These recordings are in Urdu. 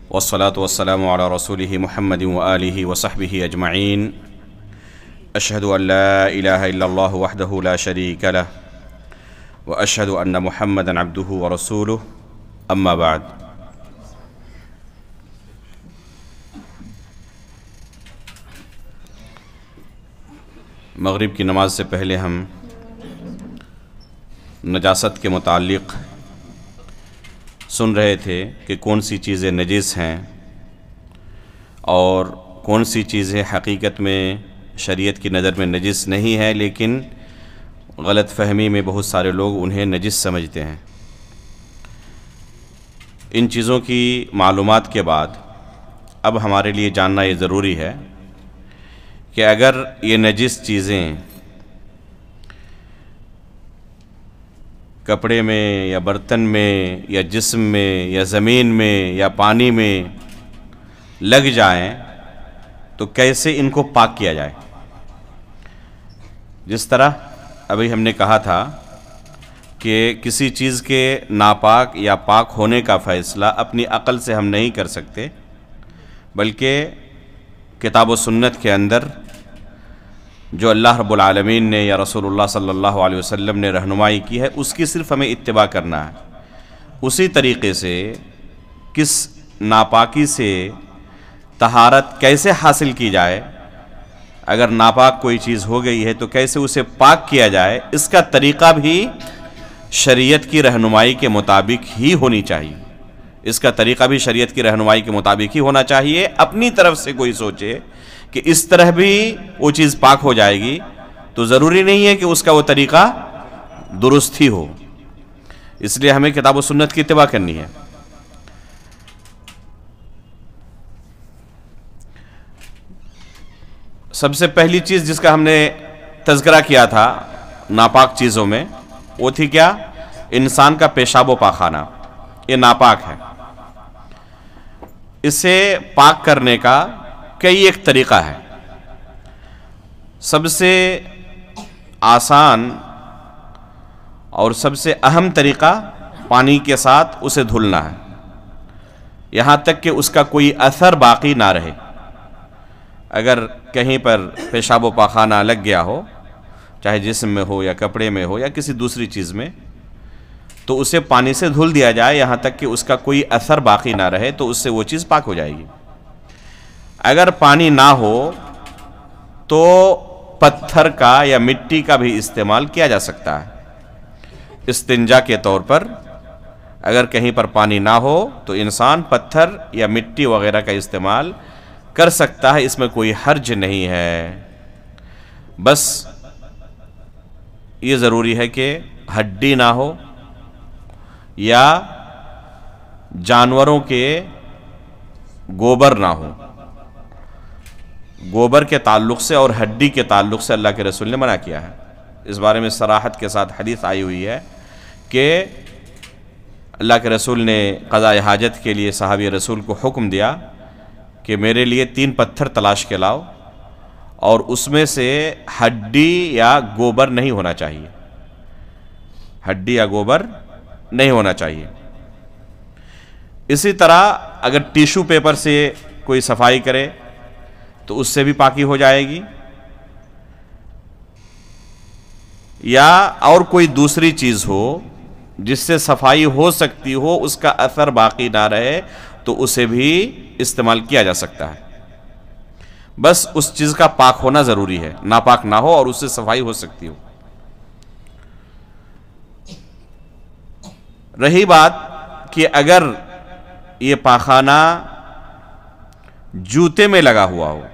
والصلاة والسلام على رسوله محمد وآله وصحبه أجمعين أشهد أن لا إله إلا الله وحده لا شريك له وأشهد أن محمدا عبده ورسوله أما بعد مغرب کی نماز سے پہلے ہم نجاست کے متعلق سن رہے تھے کہ کون سی چیزیں نجس ہیں اور کون سی چیزیں حقیقت میں شریعت کی نظر میں نجس نہیں ہیں، لیکن غلط فہمی میں بہت سارے لوگ انہیں نجس سمجھتے ہیں۔ ان چیزوں کی معلومات کے بعد اب ہمارے لیے جاننا یہ ضروری ہے کہ اگر یہ نجس چیزیں کپڑے میں یا برتن میں یا جسم میں یا زمین میں یا پانی میں لگ جائیں تو کیسے ان کو پاک کیا جائے؟ جس طرح ابھی ہم نے کہا تھا کہ کسی چیز کے ناپاک یا پاک ہونے کا فیصلہ اپنی عقل سے ہم نہیں کر سکتے، بلکہ کتاب و سنت کے اندر جو اللہ رب العالمین نے یا رسول اللہ صلی اللہ علیہ وسلم نے رہنمائی کی ہے اس کی صرف ہمیں اتباع کرنا ہے۔ اسی طریقے سے کس ناپاکی سے طہارت کیسے حاصل کی جائے، اگر ناپاک کوئی چیز ہو گئی ہے تو کیسے اسے پاک کیا جائے، اس کا طریقہ بھی شریعت کی رہنمائی کے مطابق ہی ہونی چاہیے۔ اس کا طریقہ بھی شریعت کی رہنمائی کے مطابق ہی ہونا چاہیے۔ اپنی طرف سے کوئی سوچے کہ اس طرح بھی وہ چیز پاک ہو جائے گی تو ضروری نہیں ہے کہ اس کا وہ طریقہ درست ہی ہو، اس لیے ہمیں کتاب و سنت کی اتباع کرنی ہے۔ سب سے پہلی چیز جس کا ہم نے تذکرہ کیا تھا ناپاک چیزوں میں وہ تھی کیا؟ انسان کا پیشاب و پاخانہ، یہ ناپاک ہے۔ اسے پاک کرنے کا کئی ایک طریقہ ہے۔ سب سے آسان اور سب سے اہم طریقہ پانی کے ساتھ اسے دھلنا ہے، یہاں تک کہ اس کا کوئی اثر باقی نہ رہے۔ اگر کہیں پر پیشاب و پاخانہ لگ گیا ہو، چاہے جسم میں ہو یا کپڑے میں ہو یا کسی دوسری چیز میں، تو اسے پانی سے دھل دیا جائے یہاں تک کہ اس کا کوئی اثر باقی نہ رہے، تو اس سے وہ چیز پاک ہو جائے گی۔ اگر پانی نہ ہو تو پتھر کا یا مٹی کا بھی استعمال کیا جا سکتا ہے۔ استنجا کے طور پر اگر کہیں پر پانی نہ ہو تو انسان پتھر یا مٹی وغیرہ کا استعمال کر سکتا ہے، اس میں کوئی حرج نہیں ہے۔ بس یہ ضروری ہے کہ ہڈی نہ ہو یا جانوروں کے گوبر نہ ہو۔ گوبر کے تعلق سے اور ہڈی کے تعلق سے اللہ کے رسول نے منع کیا ہے۔ اس بارے میں صراحت کے ساتھ حدیث آئی ہوئی ہے کہ اللہ کے رسول نے قضاء حاجت کے لیے صحابی رسول کو حکم دیا کہ میرے لیے 3 پتھر تلاش کے لاؤ اور اس میں سے ہڈی یا گوبر نہیں ہونا چاہیے، ہڈی یا گوبر نہیں ہونا چاہیے۔ اسی طرح اگر ٹیشو پیپر سے کوئی صفائی کرے تو اس سے بھی پاکی ہو جائے گی، یا اور کوئی دوسری چیز ہو جس سے صفائی ہو سکتی ہو، اس کا اثر باقی نہ رہے تو اسے بھی استعمال کیا جا سکتا ہے۔ بس اس چیز کا پاک ہونا ضروری ہے، ناپاک نہ ہو اور اس سے صفائی ہو سکتی ہو۔ رہی بات کہ اگر یہ پاخانہ جوتے میں لگا ہوا ہو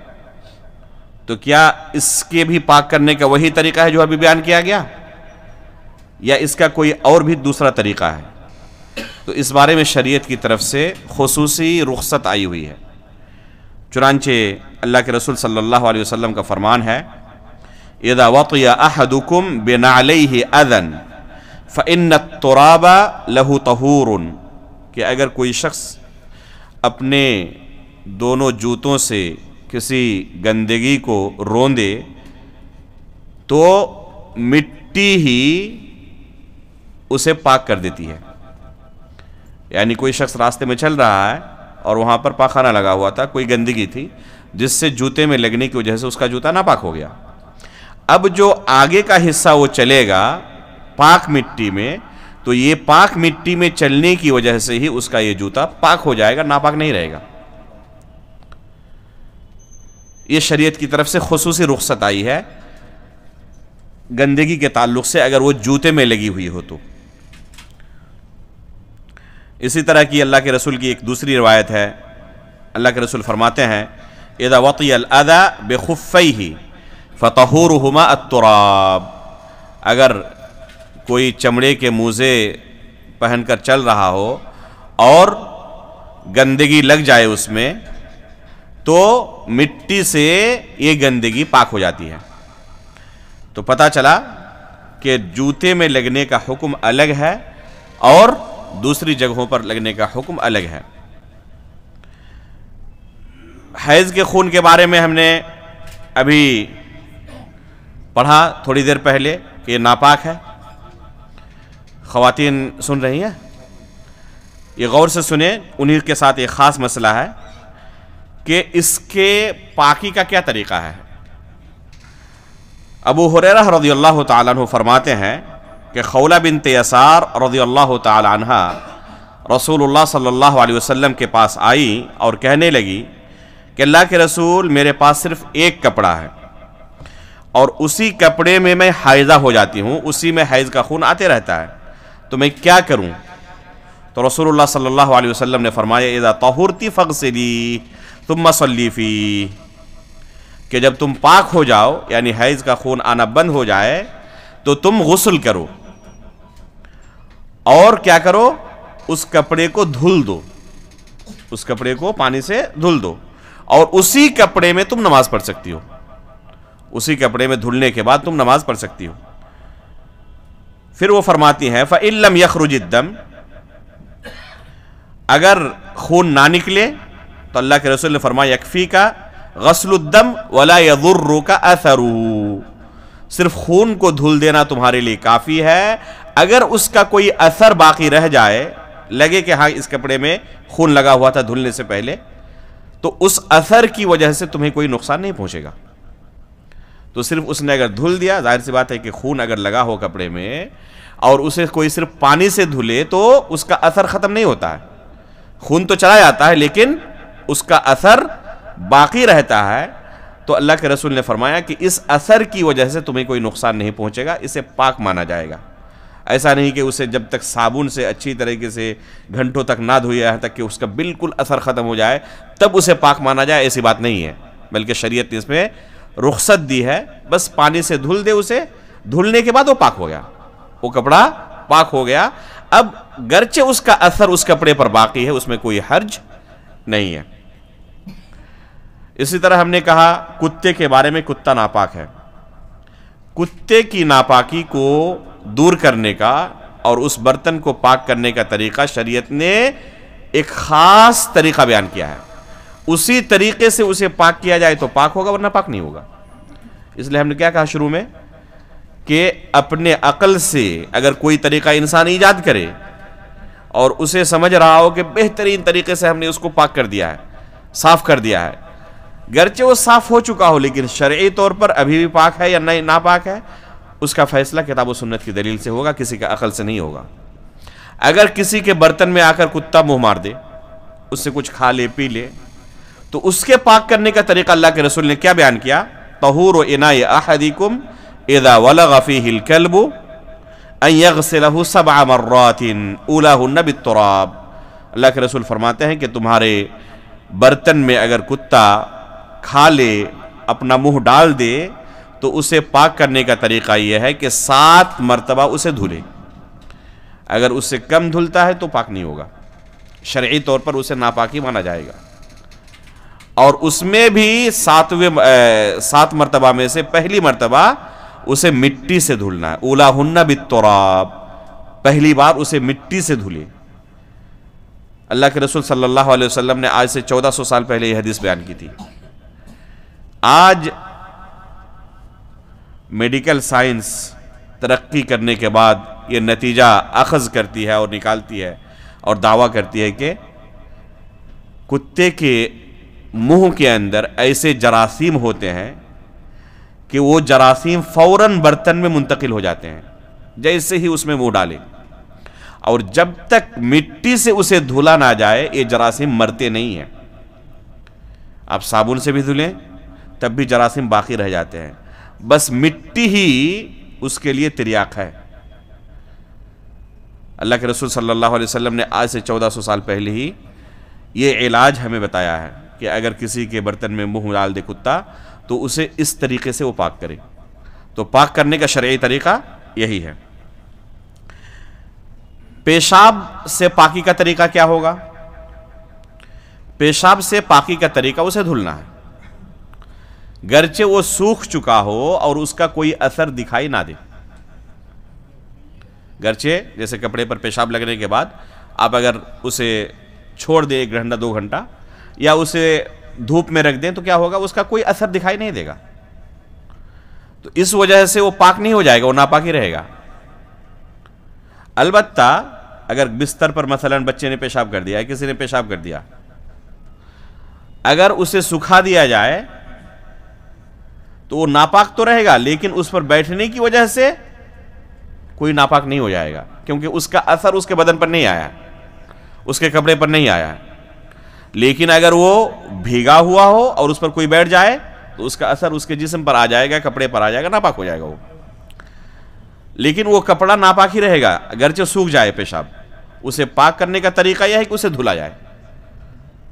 تو کیا اس کے بھی پاک کرنے کا وہی طریقہ ہے جو ابھی بیان کیا گیا، یا اس کا کوئی اور بھی دوسرا طریقہ ہے؟ تو اس بارے میں شریعت کی طرف سے خصوصی رخصت آئی ہوئی ہے۔ چنانچہ اللہ کے رسول صلی اللہ علیہ وسلم کا فرمان ہے اذا وطئ احدکم بنعلیہ اذن فإن التراب له طہور، کہ اگر کوئی شخص اپنے دونوں جوتوں سے کسی گندگی کو روندے تو مٹی ہی اسے پاک کر دیتی ہے۔ یعنی کوئی شخص راستے میں چل رہا ہے اور وہاں پر پاخانہ لگا ہوا تھا، کوئی گندگی تھی جس سے جوتے میں لگنے کی وجہ سے اس کا جوتا ناپاک ہو گیا۔ اب جو آگے کا حصہ وہ چلے گا پاک مٹی میں، تو یہ پاک مٹی میں چلنے کی وجہ سے ہی اس کا یہ جوتا پاک ہو جائے گا، ناپاک نہیں رہے گا۔ یہ شریعت کی طرف سے خصوصی رخصت آئی ہے گندگی کے تعلق سے، اگر وہ جوتے میں لگی ہوئی ہو تو۔ اسی طرح کی اللہ کے رسول کی ایک دوسری روایت ہے، اللہ کے رسول فرماتے ہیں اذا وطی الاذى بخفیہ فطہورہما التراب، اگر کوئی چمڑے کے موزے پہن کر چل رہا ہو اور گندگی لگ جائے اس میں، تو مٹی سے یہ گندگی پاک ہو جاتی ہے۔ تو پتہ چلا کہ جوتے میں لگنے کا حکم الگ ہے اور دوسری جگہوں پر لگنے کا حکم الگ ہے۔ حیض کے خون کے بارے میں ہم نے ابھی پڑھا تھوڑی دیر پہلے کہ یہ ناپاک ہے۔ خواتین سن رہی ہیں؟ یہ غور سے سنیں، انہی کے ساتھ ایک خاص مسئلہ ہے کہ اس کے پاکی کا کیا طریقہ ہے۔ ابو ہریرہ رضی اللہ تعالیٰ عنہ فرماتے ہیں کہ خولہ بنت یسار رضی اللہ تعالیٰ عنہ رسول اللہ صلی اللہ علیہ وسلم کے پاس آئی اور کہنے لگی کہ اللہ کے رسول میرے پاس صرف ایک کپڑا ہے اور اسی کپڑے میں میں حائضہ ہو جاتی ہوں، اسی میں حیض کا خون آتے رہتا ہے، تو میں کیا کروں؟ تو رسول اللہ صلی اللہ علیہ وسلم نے فرمایا اذا طہرتی فاغسلی ثم صلی فیہ، کہ جب تم پاک ہو جاؤ یعنی حیض کا خون آنا بند ہو جائے تو تم غسل کرو اور کیا کرو؟ اس کپڑے کو دھل دو، اس کپڑے کو پانی سے دھل دو اور اسی کپڑے میں تم نماز پڑھ سکتی ہو، اسی کپڑے میں دھلنے کے بعد تم نماز پڑھ سکتی ہو۔ پھر وہ فرماتی ہیں فَإِن لَمْ يَخْرُجِ الدَّمْ، اگر خون نہ نکلے تو اللہ کے رسول نے فرمایا يَكْفِيكَ غسل الدم ولا يضرك اثره، صرف خون کو دھل دینا تمہارے لیے کافی ہے، اگر اس کا کوئی اثر باقی رہ جائے، لگے کہ ہاں اس کپڑے میں خون لگا ہوا تھا دھلنے سے پہلے، تو اس اثر کی وجہ سے تمہیں کوئی نقصان نہیں پہنچے گا۔ تو صرف اس نے اگر دھل دیا، ظاہر سی بات ہے کہ خون اگر لگا ہو کپڑے میں اور اسے کوئی صرف پانی سے دھلے تو اس کا اثر ختم نہیں ہوتا ہے، خون تو چلا جاتا ہے لیکن اس کا اثر باقی رہتا ہے۔ تو اللہ کے رسول نے فرمایا کہ اس اثر کی وجہ سے تمہیں کوئی نقصان نہیں پہنچے گا، اسے پاک مانا جائے گا۔ ایسا نہیں کہ اسے جب تک صابن سے اچھی طریقے سے گھنٹوں تک نہ دھویا ہے تک کہ اس کا بالکل اثر ختم ہو جائے تب اسے پاک مانا جائے، ایسی بات نہیں ہے، بلکہ شریعت نے اس میں رخصت دی ہے، بس پانی سے دھل دے، اسے دھلنے کے بعد وہ پاک ہو گیا، وہ کپڑا پاک ہو گیا۔ اب گرچہ اس کا اثر اس کپڑے پر باقی ہے، اس میں کوئی حرج نہیں ہے۔ اسی طرح ہم نے کہا کتے کے بارے میں، کتا ناپاک ہے، کتے کی ناپاکی کو دور کرنے کا اور اس برتن کو پاک کرنے کا طریقہ شریعت نے ایک خاص طریقہ بیان کیا ہے، اسی طریقے سے اسے پاک کیا جائے تو پاک ہوگا ورنہ پاک نہیں ہوگا۔ اس لیے ہم نے کیا کہا شروع میں کہ اپنے عقل سے اگر کوئی طریقہ انسان ایجاد کرے اور اسے سمجھ رہا ہو کہ بہترین طریقے سے ہم نے اس کو پاک کر دیا ہے، صاف کر دیا ہے، گرچہ وہ صاف ہو چکا ہو لیکن شرعی طور پر ابھی بھی پاک ہے یا نہیں ناپاک ہے، اس کا فیصلہ کتاب و سنت کی دلیل سے ہوگا، کسی کا عقل سے نہیں ہوگا۔ اگر کسی کے برتن میں آ کر کتا منہ مار دے، اس سے کچھ کھا لے پی لے، تو اس کے پاک کرنے کا طریقہ اللہ کے رسول نے کیا بیان کیا؟ طہور اناء احدکم اذا ولغ فیہ الکلب ان یغسلہ 7 مرات اولاہن بالتراب، اللہ کے رسول فرماتے ہیں کہ تمہارے برتن میں اگر کتا کھا لے، اپنا منہ ڈال دے، تو اسے پاک کرنے کا طریقہ یہ ہے کہ 7 مرتبہ اسے دھلے، اگر اس سے کم دھلتا ہے تو پاک نہیں ہوگا، شرعی طور پر اسے ناپاکی مانا جائے گا۔ اور اس میں بھی 7 مرتبہ میں سے پہلی مرتبہ اسے مٹی سے دھلنا ہے، اولاہن بالتراب، پہلی بار اسے مٹی سے دھلے۔ اللہ کے رسول صلی اللہ علیہ وسلم نے آج سے 1400 سال پہلے یہ حدیث بیان کی تھی۔ آج میڈیکل سائنس ترقی کرنے کے بعد یہ نتیجہ اخذ کرتی ہے اور نکالتی ہے اور دعویٰ کرتی ہے کہ کتے کے منہ کے اندر ایسے جراثیم ہوتے ہیں کہ وہ جراثیم فوراً برتن میں منتقل ہو جاتے ہیں جیسے ہی اس میں منہ ڈالے، اور جب تک مٹی سے اسے دھلا نہ جائے یہ جراثیم مرتے نہیں ہیں۔ آپ صابن سے بھی دھلیں تب بھی جراثیم باقی رہ جاتے ہیں، بس مٹی ہی اس کے لیے تریاق ہے۔ اللہ کے رسول صلی اللہ علیہ وسلم نے آج سے 1400 سال پہلے ہی یہ علاج ہمیں بتایا ہے کہ اگر کسی کے برتن میں منہ ڈال دے کتا تو اسے اس طریقے سے وہ پاک کرے۔ تو پاک کرنے کا شرعی طریقہ یہی ہے۔ پیشاب سے پاکی کا طریقہ کیا ہوگا؟ پیشاب سے پاکی کا طریقہ اسے دھلنا ہے، گرچہ وہ سوکھ چکا ہو اور اس کا کوئی اثر دکھائی نہ دے۔ گرچہ جیسے کپڑے پر پیشاب لگنے کے بعد آپ اگر اسے چھوڑ دیں 1 گھنٹہ 2 گھنٹہ یا اسے دھوپ میں رکھ دیں تو کیا ہوگا؟ اس کا کوئی اثر دکھائی نہیں دے گا، تو اس وجہ سے وہ پاک نہیں ہو جائے گا، وہ ناپاکی رہے گا۔ البتہ اگر بستر پر مثلا بچے نے پیشاب کر دیا، کسی نے پیشاب کر دیا، اگر اسے سکھا دیا جائے تو وہ ناپاک تو رہے گا، لیکن اس پر بیٹھنے کی وجہ سے کوئی ناپاک نہیں ہو جائے گا، کیونکہ اس کا اثر اس کے بدن پر نہیں آیا، اس کے کپڑے پر نہیں آیا۔ لیکن اگر وہ بھیگا ہوا ہو اور اس پر کوئی بیٹھ جائے تو اس کا اثر اس کے جسم پر آ جائے گا، کپڑے پر آ جائے گا، ناپاک ہو جائے گا وہ۔ لیکن وہ کپڑا ناپاک ہی رہے گا اگرچہ سوکھ جائے پیشاب۔ اسے پاک کرنے کا طریقہ یہ ہے کہ اسے دھلا جائے،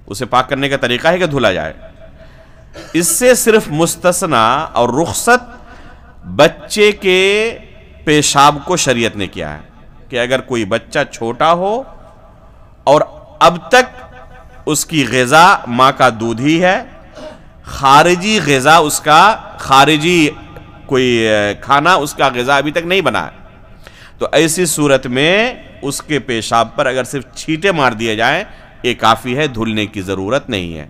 اسے پاک کرنے کا طریقہ ہے کہ دھلا جائے۔ اس سے صرف مستثنا اور رخصت بچے کے پیشاب کو شریعت نے کیا ہے کہ اگر کوئی بچہ چھوٹا ہو اور اب تک اس کی غذا ماں کا دودھ ہی ہے، خارجی غذا اس کا، خارجی کوئی کھانا اس کا غذا ابھی تک نہیں بنا ہے، تو ایسی صورت میں اس کے پیشاب پر اگر صرف چھینٹے مار دیے جائیں یہ کافی ہے، دھلنے کی ضرورت نہیں ہے۔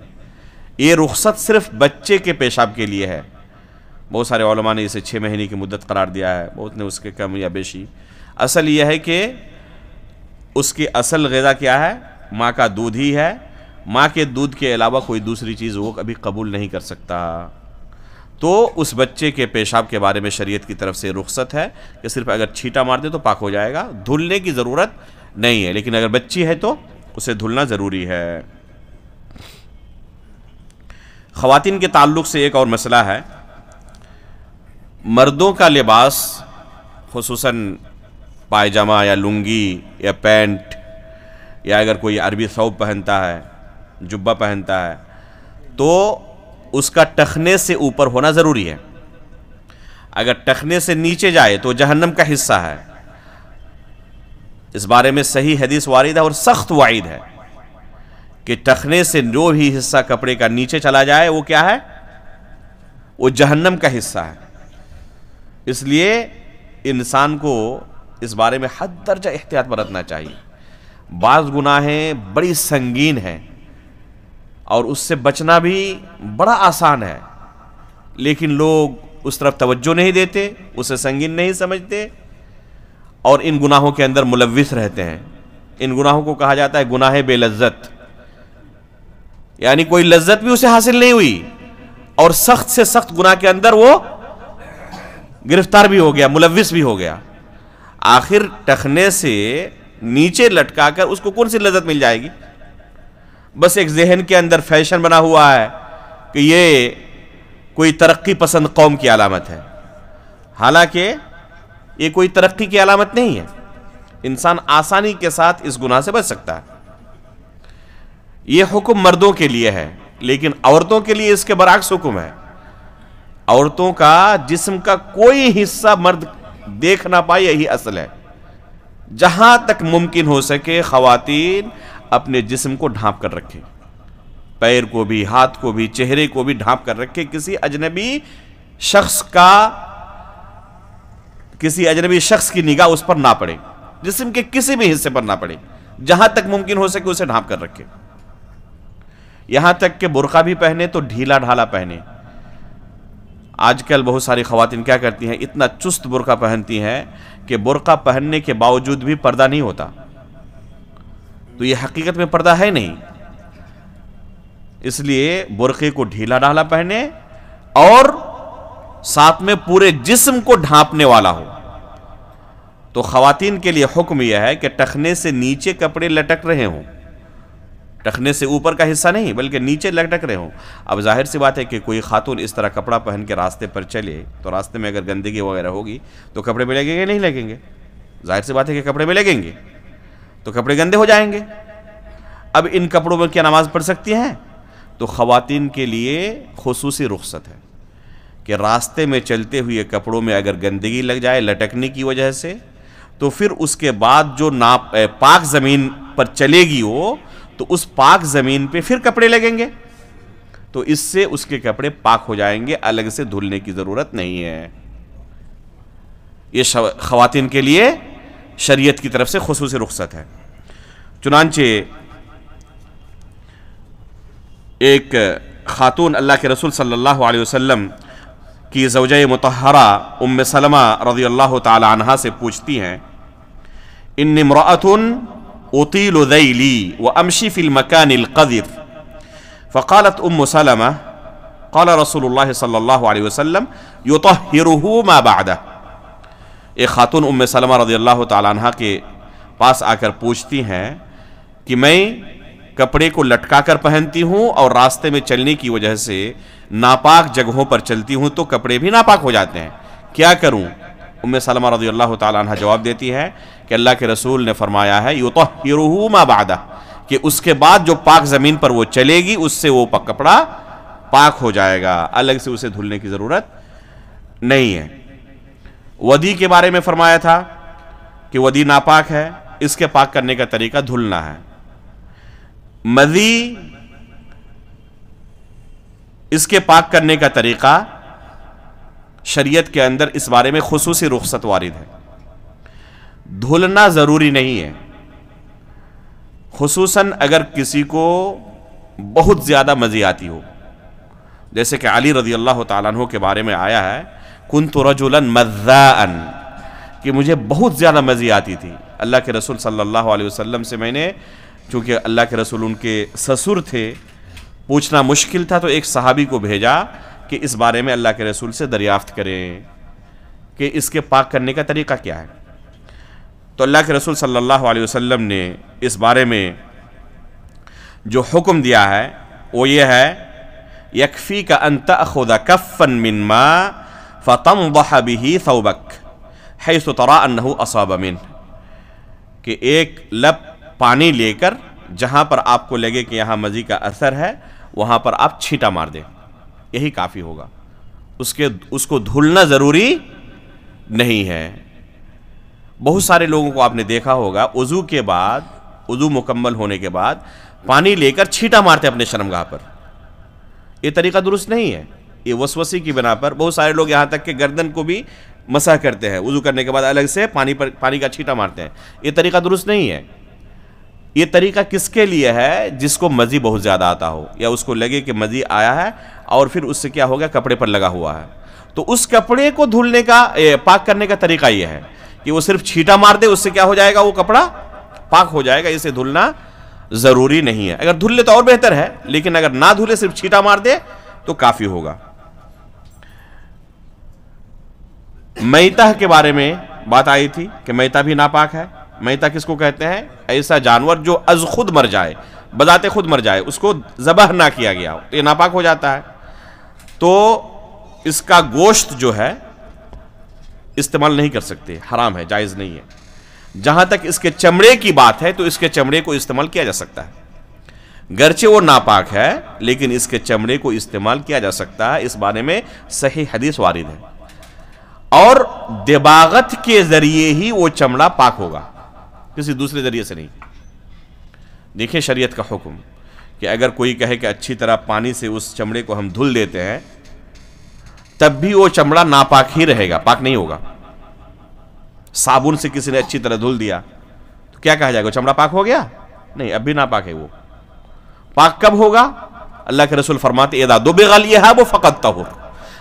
یہ رخصت صرف بچے کے پیشاب کے لیے ہے۔ بہت سارے علماء نے اسے 6 مہینے کی مدت قرار دیا ہے، بہت نے اس کے کم یا بیشی۔ اصل یہ ہے کہ اس کی اصل غذا کیا ہے؟ ماں کا دودھ ہی ہے، ماں کے دودھ کے علاوہ کوئی دوسری چیز وہ کبھی قبول نہیں کر سکتا۔ تو اس بچے کے پیشاب کے بارے میں شریعت کی طرف سے رخصت ہے کہ صرف اگر چھینٹا مار دے تو پاک ہو جائے گا، دھلنے کی ضرورت نہیں ہے، لیکن اگر بچی ہے تو اسے دھلنا ضروری ہے۔ خواتین کے تعلق سے ایک اور مسئلہ ہے، مردوں کا لباس خصوصاً پائجامہ یا لنگی یا پینٹ یا اگر کوئی عربی ثوب پہنتا ہے، جبہ پہنتا ہے، تو اس کا ٹخنے سے اوپر ہونا ضروری ہے۔ اگر ٹخنے سے نیچے جائے تو جہنم کا حصہ ہے۔ اس بارے میں صحیح حدیث وارد ہے اور سخت وعید ہے کہ ٹخنے سے جو بھی حصہ کپڑے کا نیچے چلا جائے وہ کیا ہے؟ وہ جہنم کا حصہ ہے۔ اس لیے انسان کو اس بارے میں حد درجہ احتیاط برتنا چاہیے۔ بعض گناہیں بڑی سنگین ہیں اور اس سے بچنا بھی بڑا آسان ہے، لیکن لوگ اس طرف توجہ نہیں دیتے، اسے سنگین نہیں سمجھتے اور ان گناہوں کے اندر ملوث رہتے ہیں۔ ان گناہوں کو کہا جاتا ہے گناہ بے لذت، یعنی کوئی لذت بھی اسے حاصل نہیں ہوئی اور سخت سے سخت گناہ کے اندر وہ گرفتار بھی ہو گیا، ملوث بھی ہو گیا۔ آخر ٹخنے سے نیچے لٹکا کر اس کو کون سی لذت مل جائے گی؟ بس ایک ذہن کے اندر فیشن بنا ہوا ہے کہ یہ کوئی ترقی پسند قوم کی علامت ہے، حالانکہ یہ کوئی ترقی کی علامت نہیں ہے۔ انسان آسانی کے ساتھ اس گناہ سے بچ سکتا ہے۔ یہ حکم مردوں کے لیے ہے، لیکن عورتوں کے لیے اس کے برعکس حکم ہے۔ عورتوں کا جسم کا کوئی حصہ مرد دیکھ نہ پائے، یہی اصل ہے۔ جہاں تک ممکن ہو سکے خواتین اپنے جسم کو ڈھانپ کر رکھیں، پیر کو بھی، ہاتھ کو بھی، چہرے کو بھی ڈھانپ کر رکھیں، کسی اجنبی شخص کی نگاہ اس پر نہ پڑے، جسم کے کسی بھی حصے پر نہ پڑے، جہاں تک ممکن ہو سکے اسے ڈھانپ کر رکھیں۔ یہاں تک کہ برقع بھی پہنے تو ڈھیلا ڈھالا پہنے۔ آج کل بہت ساری خواتین کیا کرتی ہیں، اتنا چست برقع پہنتی ہیں کہ برقع پہننے کے باوجود بھی پردہ نہیں ہوتا، تو یہ حقیقت میں پردہ ہے نہیں۔ اس لیے برقعے کو ڈھیلا ڈھالا پہنے اور ساتھ میں پورے جسم کو ڈھانپنے والا ہو۔ تو خواتین کے لیے حکم یہ ہے کہ ٹخنے سے نیچے کپڑے لٹک رہے ہوں، ٹخنے سے اوپر کا حصہ نہیں بلکہ نیچے لٹک رہے ہوں۔ اب ظاہر سی بات ہے کہ کوئی خاتون اس طرح کپڑا پہن کے راستے پر چلے تو راستے میں اگر گندگی وغیرہ ہوگی تو کپڑے میں لگیں گے نہیں لگیں گے؟ ظاہر سی بات ہے کہ کپڑے میں لگیں گے تو کپڑے گندے ہو جائیں گے۔ اب ان کپڑوں میں کیا نماز پڑھ سکتی ہیں؟ تو خواتین کے لیے خصوصی رخصت ہے کہ راستے میں چلتے ہوئے کپڑوں میں اگر گندگی لگ جائے لٹکنے کی وجہ سے تو پھر اس کے بعد جو پاک زمین پر چلے گی وہ، تو اس پاک زمین پہ پھر کپڑے لگیں گے تو اس سے اس کے کپڑے پاک ہو جائیں گے، الگ سے دھلنے کی ضرورت نہیں ہے۔ یہ خواتین کے لیے شریعت کی طرف سے خصوصی رخصت ہے۔ چنانچہ ایک خاتون اللہ کے رسول صلی اللہ علیہ وسلم کی زوجہ مطہرہ ام سلمہ رضی اللہ تعالی عنہا سے پوچھتی ہیں، ان امرأۃ اطیل ذیلی وامشی فی المکان القذر فقالت ام سلمہ قال رسول اللہ صلی اللہ علیہ وسلم یطہرہ ما بعدہ۔ ایک خاتون ام سلمہ رضی اللہ تعالی عنہا کے پاس آ کر پوچھتی ہیں کہ میں کپڑے کو لٹکا کر پہنتی ہوں اور راستے میں چلنے کی وجہ سے ناپاک جگہوں پر چلتی ہوں تو کپڑے بھی ناپاک ہو جاتے ہیں، کیا کروں؟ ام سلمہ رضی اللہ تعالی عنہ جواب دیتی ہے کہ اللہ کے رسول نے فرمایا ہے یطہرہ ما بعدہ، کہ اس کے بعد جو پاک زمین پر وہ چلے گی اس سے وہ کپڑا پاک ہو جائے گا، الگ سے اسے دھلنے کی ضرورت نہیں ہے۔ ودی کے بارے میں فرمایا تھا کہ ودی ناپاک ہے، اس کے پاک کرنے کا طریقہ دھلنا ہے۔ مذی اس کے پاک کرنے کا طریقہ شریعت کے اندر اس بارے میں خصوصی رخصت وارد ہے، دھلنا ضروری نہیں ہے، خصوصاً اگر کسی کو بہت زیادہ مزی آتی ہو، جیسے کہ علی رضی اللہ تعالیٰ عنہ کے بارے میں آیا ہے کنت رجلا مذاء، کہ مجھے بہت زیادہ مزی آتی تھی، اللہ کے رسول صلی اللہ علیہ وسلم سے میں نے، چونکہ اللہ کے رسول ان کے سسر تھے، پوچھنا مشکل تھا، تو ایک صحابی کو بھیجا کہ اس بارے میں اللہ کے رسول سے دریافت کریں کہ اس کے پاک کرنے کا طریقہ کیا ہے۔ تو اللہ کے رسول صلی اللہ علیہ وسلم نے اس بارے میں جو حکم دیا ہے وہ یہ ہے یکفیک ان تأخذ کفا من ماء فتنضح به ثوبک حیث ترى انه اصاب منه، کہ ایک لب پانی لے کر جہاں پر آپ کو لگے کہ یہاں مزی کا اثر ہے وہاں پر آپ چھینٹا مار دیں، یہی کافی ہوگا، اس کو دھلنا ضروری نہیں ہے۔ بہت سارے لوگوں کو آپ نے دیکھا ہوگا وضو کے بعد، وضو مکمل ہونے کے بعد پانی لے کر چھینٹا مارتے اپنے شرمگاہ پر، یہ طریقہ درست نہیں ہے۔ یہ وسوسے کی بنا پر بہت سارے لوگ یہاں تک کہ گردن کو بھی مسح کرتے ہیں، وضو کرنے کے بعد الگ سے پانی کا چھینٹا مارتے ہیں، یہ طریقہ درست نہیں ہے۔ یہ طریقہ کس کے لیے ہے؟ جس کو مزی بہت زیادہ آتا ہو یا اس کو لگے کہ مزی آیا ہے اور پھر اس سے کیا ہو گیا، کپڑے پر لگا ہوا ہے، تو اس کپڑے کو دھلنے کا پاک کرنے کا طریقہ یہ ہے کہ وہ صرف چھینٹا مار دے، اس سے کیا ہو جائے گا، وہ کپڑا پاک ہو جائے گا، اسے دھلنا ضروری نہیں ہے۔ اگر دھل لے تو اور بہتر ہے، لیکن اگر نہ دھلے صرف چھینٹا مار دے تو کافی ہوگا۔ میتہ کے بارے میں بات آئی تھی کہ میتہ بھی ناپاک ہے۔ میتہ کس کو کہتے ہیں؟ ایسا جانور جو از خود مر جائے، بذات خود مر جائے، اس کو ذبح نہ کیا گیا ہو، یہ ناپاک ہو جاتا ہے، تو اس کا گوشت جو ہے استعمال نہیں کر سکتے، حرام ہے، جائز نہیں ہے۔ جہاں تک اس کے چمڑے کی بات ہے تو اس کے چمڑے کو استعمال کیا جا سکتا ہے، گرچہ وہ ناپاک ہے لیکن اس کے چمڑے کو استعمال کیا جا سکتا ہے، اس بارے میں صحیح حدیث وارد ہے، اور دباغت کے ذریعے ہی وہ چمڑا پاک ہوگا، کسی دوسرے ذریعے سے نہیں۔ دیکھیں شریعت کا حکم کہ اگر کوئی کہے کہ اچھی طرح پانی سے اس چمڑے کو ہم دھل دیتے ہیں تب بھی وہ چمڑا ناپاک ہی رہے گا، پاک نہیں ہوگا۔ صابن سے کسی نے اچھی طرح دھل دیا تو کیا کہا جائے گا، چمڑا پاک ہو گیا؟ نہیں، اب بھی ناپاک ہے۔ وہ پاک کب ہوگا؟ اللہ کے رسول فرماتے اذا دبغ الیہاب فقد طہر،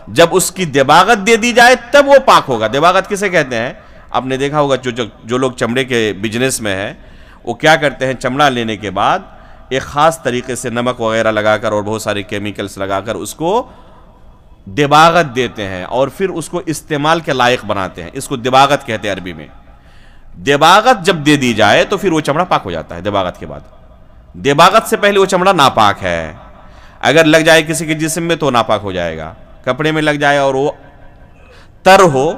جب اس کی دباغت دے دی جائے تب وہ پاک ہوگا۔ دباغت کسے کہتے ہیں؟ آپ نے دیکھا ہوگا جو لوگ چمڑے کے بزنس میں ہیں وہ کیا کرتے ہیں، چمڑا لینے کے بعد ایک خاص طریقے سے نمک وغیرہ لگا کر اور بہت سارے کیمیکلز لگا کر اس کو دباغت دیتے ہیں اور پھر اس کو استعمال کے لائق بناتے ہیں. اس کو دباغت کہتے ہیں عربی میں. دباغت جب دے دی جائے تو پھر وہ چمڑا پاک ہو جاتا ہے. دباغت کے بعد، دباغت سے پہلے وہ چمڑا ناپاک ہے. اگر لگ جائے کسی کے جسم میں تو ناپاک ہو جائے گا. کپڑے میں لگ جائے اور وہ تر ہو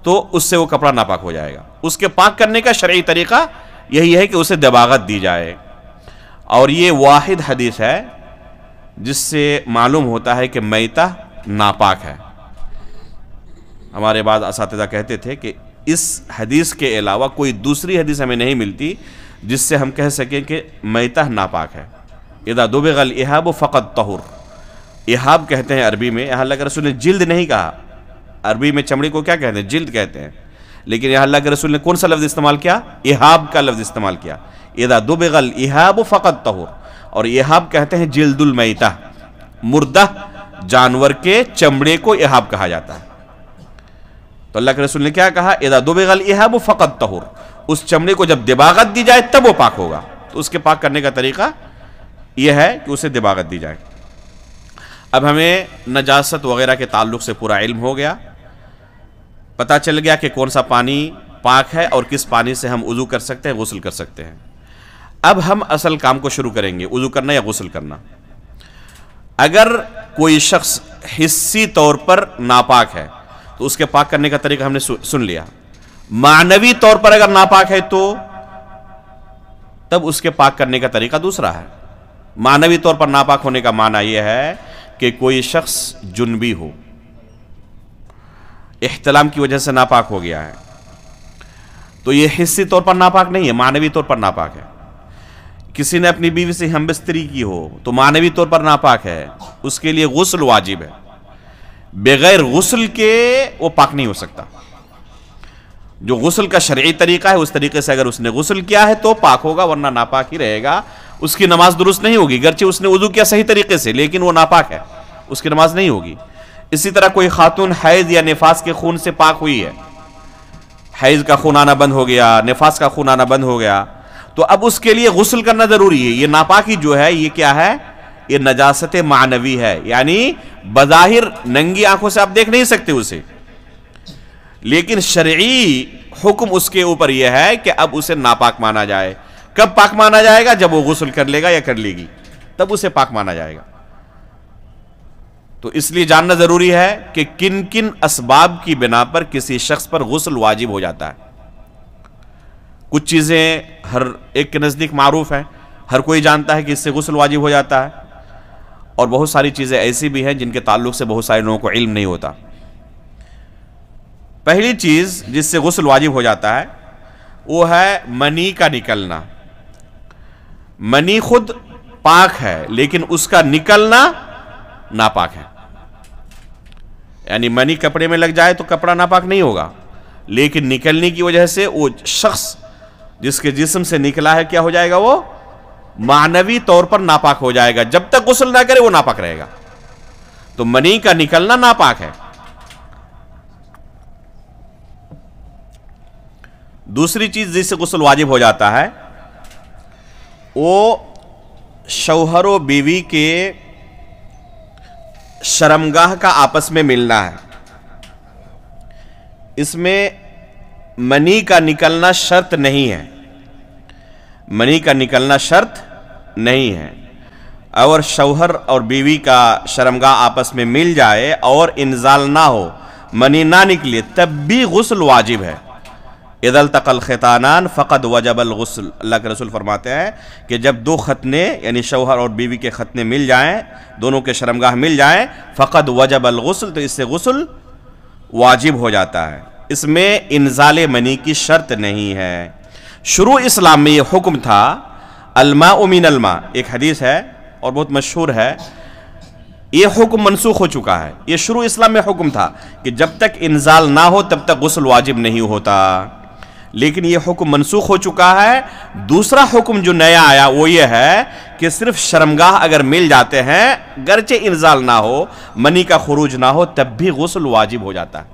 تو اس سے وہ کپڑا ناپاک ہو جائے گا. اس کے پاک کرنے کا شرعی طریقہ یہی ہے کہ اسے دباغت دی جائے. اور یہ واحد حدیث ہے جس سے معلوم ہوتا ہے کہ میتہ ناپاک ہے. ہمارے بعض اساتذہ کہتے تھے کہ اس حدیث کے علاوہ کوئی دوسری حدیث ہمیں نہیں ملتی جس سے ہم کہہ سکیں کہ میتہ ناپاک ہے. اذا دبغ الاہاب فقد طہر. اہاب کہتے ہیں عربی میں. یہاں اللہ کے رسول نے جلد نہیں کہا. عربی میں چمڑی کو کیا کہتے ہیں؟ جلد کہتے ہیں. لیکن یہاں اللہ کے رسول نے کون سا لفظ استعمال کیا؟ اہاب کا لفظ استعمال کیا. اذا دبغ الاہاب فقد طہر. اور اہاب کہتے ہیں جلد المیتہ. مردہ جانور کے چمڑے کو اہاب کہا جاتا ہے. تو اللہ کے رسول نے کیا کہا؟ اذا دبغ الاہاب فقد طہر. اس چمڑے کو جب دباغت دی جائے تب وہ پاک ہوگا. تو اس کے پاک کرنے کا طریقہ یہ ہے کہ اسے دباغت دی جائے. اب ہمیں نجاست وغیرہ کے تعلق سے پورا علم ہو گیا. پتہ چل گیا کہ کون سا پانی پاک ہے اور کس پانی سے ہم وضو کر سکتے ہیں، غسل کر سکتے ہیں. اب ہم اصل کام کو شروع کریں گے، وضو کرنا یا غسل کرنا. اگر کوئی شخص حسی طور پر ناپاک ہے تو اس کے پاک کرنے کا طریقہ ہم نے سن لیا. معنوی طور پر اگر ناپاک ہے تو تب اس کے پاک کرنے کا طریقہ دوسرا ہے. معنوی طور پر ناپاک ہونے کا معنی یہ ہے کہ کوئی شخص جنبی ہو، احتلام کی وجہ سے ناپاک ہو گیا ہے، تو یہ حسی طور پر ناپاک نہیں ہے، معنوی طور پر ناپاک ہے. کسی نے اپنی بیوی سے ہمبستری کی ہو تو معنوی طور پر ناپاک ہے، اس کے لیے غسل واجب ہے. بغیر غسل کے وہ پاک نہیں ہو سکتا. جو غسل کا شرعی طریقہ ہے اس طریقے سے اگر اس نے غسل کیا ہے تو پاک ہوگا، ورنہ ناپاک ہی رہے گا. اس کی نماز درست نہیں ہوگی. گرچہ اس نے وضو کیا صحیح طریقے سے لیکن وہ ناپاک ہے، اس کی نماز نہیں ہوگی. اسی طرح کوئی خاتون حیض یا نفاس کے خون سے پاک ہوئی ہے، حیض کا خون آنا بند ہو گیا، نفاس کا خون آنا بند ہو گیا، تو اب اس کے لیے غسل کرنا ضروری ہے. یہ ناپاکی جو ہے یہ کیا ہے؟ یہ نجاست معنوی ہے. یعنی بظاہر ننگی آنکھوں سے آپ دیکھ نہیں سکتے اسے، لیکن شرعی حکم اس کے اوپر یہ ہے کہ اب اسے ناپاک مانا جائے. کب پاک مانا جائے گا؟ جب وہ غسل کر لے گا یا کر لے گی، تب اسے پاک مانا جائے گا. تو اس لیے جاننا ضروری ہے کہ کن کن اسباب کی بنا پر کسی شخص پر غسل واجب ہو جاتا ہے. کچھ چیزیں ہر ایک کے نزدیک معروف ہیں، ہر کوئی جانتا ہے کہ اس سے غسل واجب ہو جاتا ہے، اور بہت ساری چیزیں ایسی بھی ہیں جن کے تعلق سے بہت سارے لوگوں کو علم نہیں ہوتا. پہلی چیز جس سے غسل واجب ہو جاتا ہے وہ ہے منی کا نکلنا. منی خود پاک ہے لیکن اس کا نکلنا ناپاک ہے. یعنی منی کپڑے میں لگ جائے تو کپڑا ناپاک نہیں ہوگا، لیکن نکلنے کی وجہ سے وہ شخص جس کے جسم سے نکلا ہے کیا ہو جائے گا؟ وہ معنوی طور پر ناپاک ہو جائے گا. جب تک غسل نہ کرے وہ ناپاک رہے گا. تو منی کا نکلنا ناپاک ہے. دوسری چیز جس سے غسل واجب ہو جاتا ہے وہ شوہر و بیوی کے شرمگاہ کا آپس میں ملنا ہے. اس میں منی کا نکلنا شرط نہیں ہے. منی کا نکلنا شرط نہیں ہے. اور شوہر اور بیوی کا شرمگاہ آپس میں مل جائے اور انزال نہ ہو، منی نہ نکلے، تب بھی غسل واجب ہے. اذا التقى الختانان فقد وجب الغسل. اللہ کے رسول فرماتے ہیں کہ جب دو ختنے یعنی شوہر اور بیوی کے ختنے مل جائیں، دونوں کے شرمگاہ مل جائیں، فقد وجب الغسل، تو اس سے غسل واجب ہو جاتا ہے. اس میں انزال منی کی شرط نہیں ہے. شروع اسلام میں یہ حکم تھا الماء من الماء، ایک حدیث ہے اور بہت مشہور ہے. یہ حکم منسوخ ہو چکا ہے. یہ شروع اسلام میں حکم تھا کہ جب تک انزال نہ ہو تب تک غسل واجب نہیں ہوتا، لیکن یہ حکم منسوخ ہو چکا ہے. دوسرا حکم جو نیا آیا وہ یہ ہے کہ صرف شرمگاہ اگر مل جاتے ہیں، گرچہ انزال نہ ہو، منی کا خروج نہ ہو، تب بھی غسل واجب ہو جاتا ہے.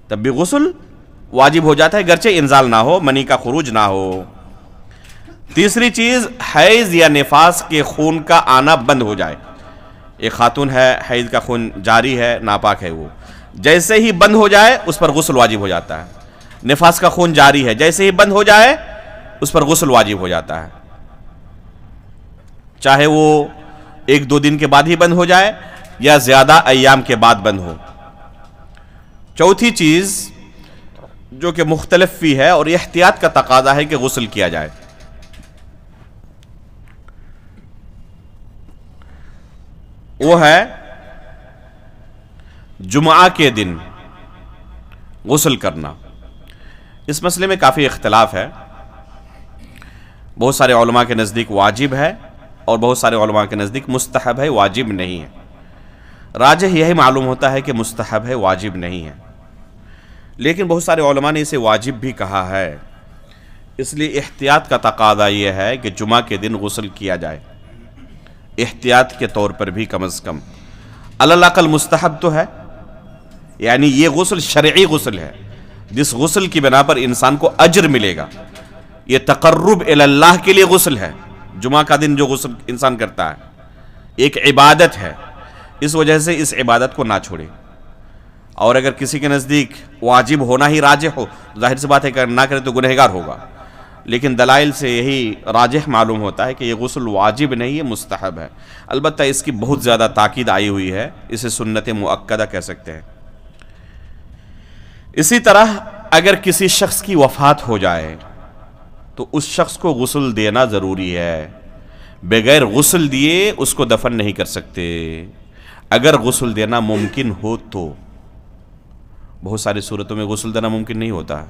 تب بھی غسل واجب ہو جاتا ہے گرچہ انزال نہ ہو، منی کا خروج نہ ہو. تیسری چیز حیض یا نفاس کے خون کا آنا بند ہو جائے. ایک خاتون ہے، حیض کا خون جاری ہے، ناپاک ہے، وہ جیسے ہی بند ہو جائے اس پر غسل واجب ہو جاتا ہے. نفاس کا خون جاری ہے، جیسے ہی بند ہو جائے اس پر غسل واجب ہو جاتا ہے، چاہے وہ 1-2 دن کے بعد ہی بند ہو جائے یا زیادہ ایام کے بعد بند ہو. چوتھی چیز جو کہ مختلف فی ہے اور احتیاط کا تقاضا ہے کہ غسل کیا جائے، وہ ہے جمعہ کے دن غسل کرنا. اس مسئلے میں کافی اختلاف ہے. بہت سارے علماء کے نزدیک واجب ہے اور بہت سارے علماء کے نزدیک مستحب ہے، واجب نہیں ہے. راجح یہی معلوم ہوتا ہے کہ مستحب ہے، واجب نہیں ہے. لیکن بہت سارے علماء نے اسے واجب بھی کہا ہے، اس لیے احتیاط کا تقاضا یہ ہے کہ جمعہ کے دن غسل کیا جائے، احتیاط کے طور پر بھی کم از کم. الاقل مستحب تو ہے، یعنی یہ غسل شرعی غسل ہے جس غسل کی بنا پر انسان کو اجر ملے گا. یہ تقرب اللہ کے لیے غسل ہے. جمعہ کا دن جو غسل انسان کرتا ہے ایک عبادت ہے، اس وجہ سے اس عبادت کو نہ چھوڑے. اور اگر کسی کے نزدیک واجب ہونا ہی راجح ہو، ظاہر سی بات ہے کہ نہ کرے تو گنہگار ہوگا. لیکن دلائل سے یہی راجح معلوم ہوتا ہے کہ یہ غسل واجب نہیں ہے، مستحب ہے. البتہ اس کی بہت زیادہ تاکید آئی ہوئی ہے، اسے سنت مؤکدہ کہہ سکتے ہیں. اسی طرح اگر کسی شخص کی وفات ہو جائے تو اس شخص کو غسل دینا ضروری ہے. بغیر غسل دیے اس کو دفن نہیں کر سکتے اگر غسل دینا ممکن ہو تو. بہت ساری صورتوں میں غسل دینا ممکن نہیں ہوتا.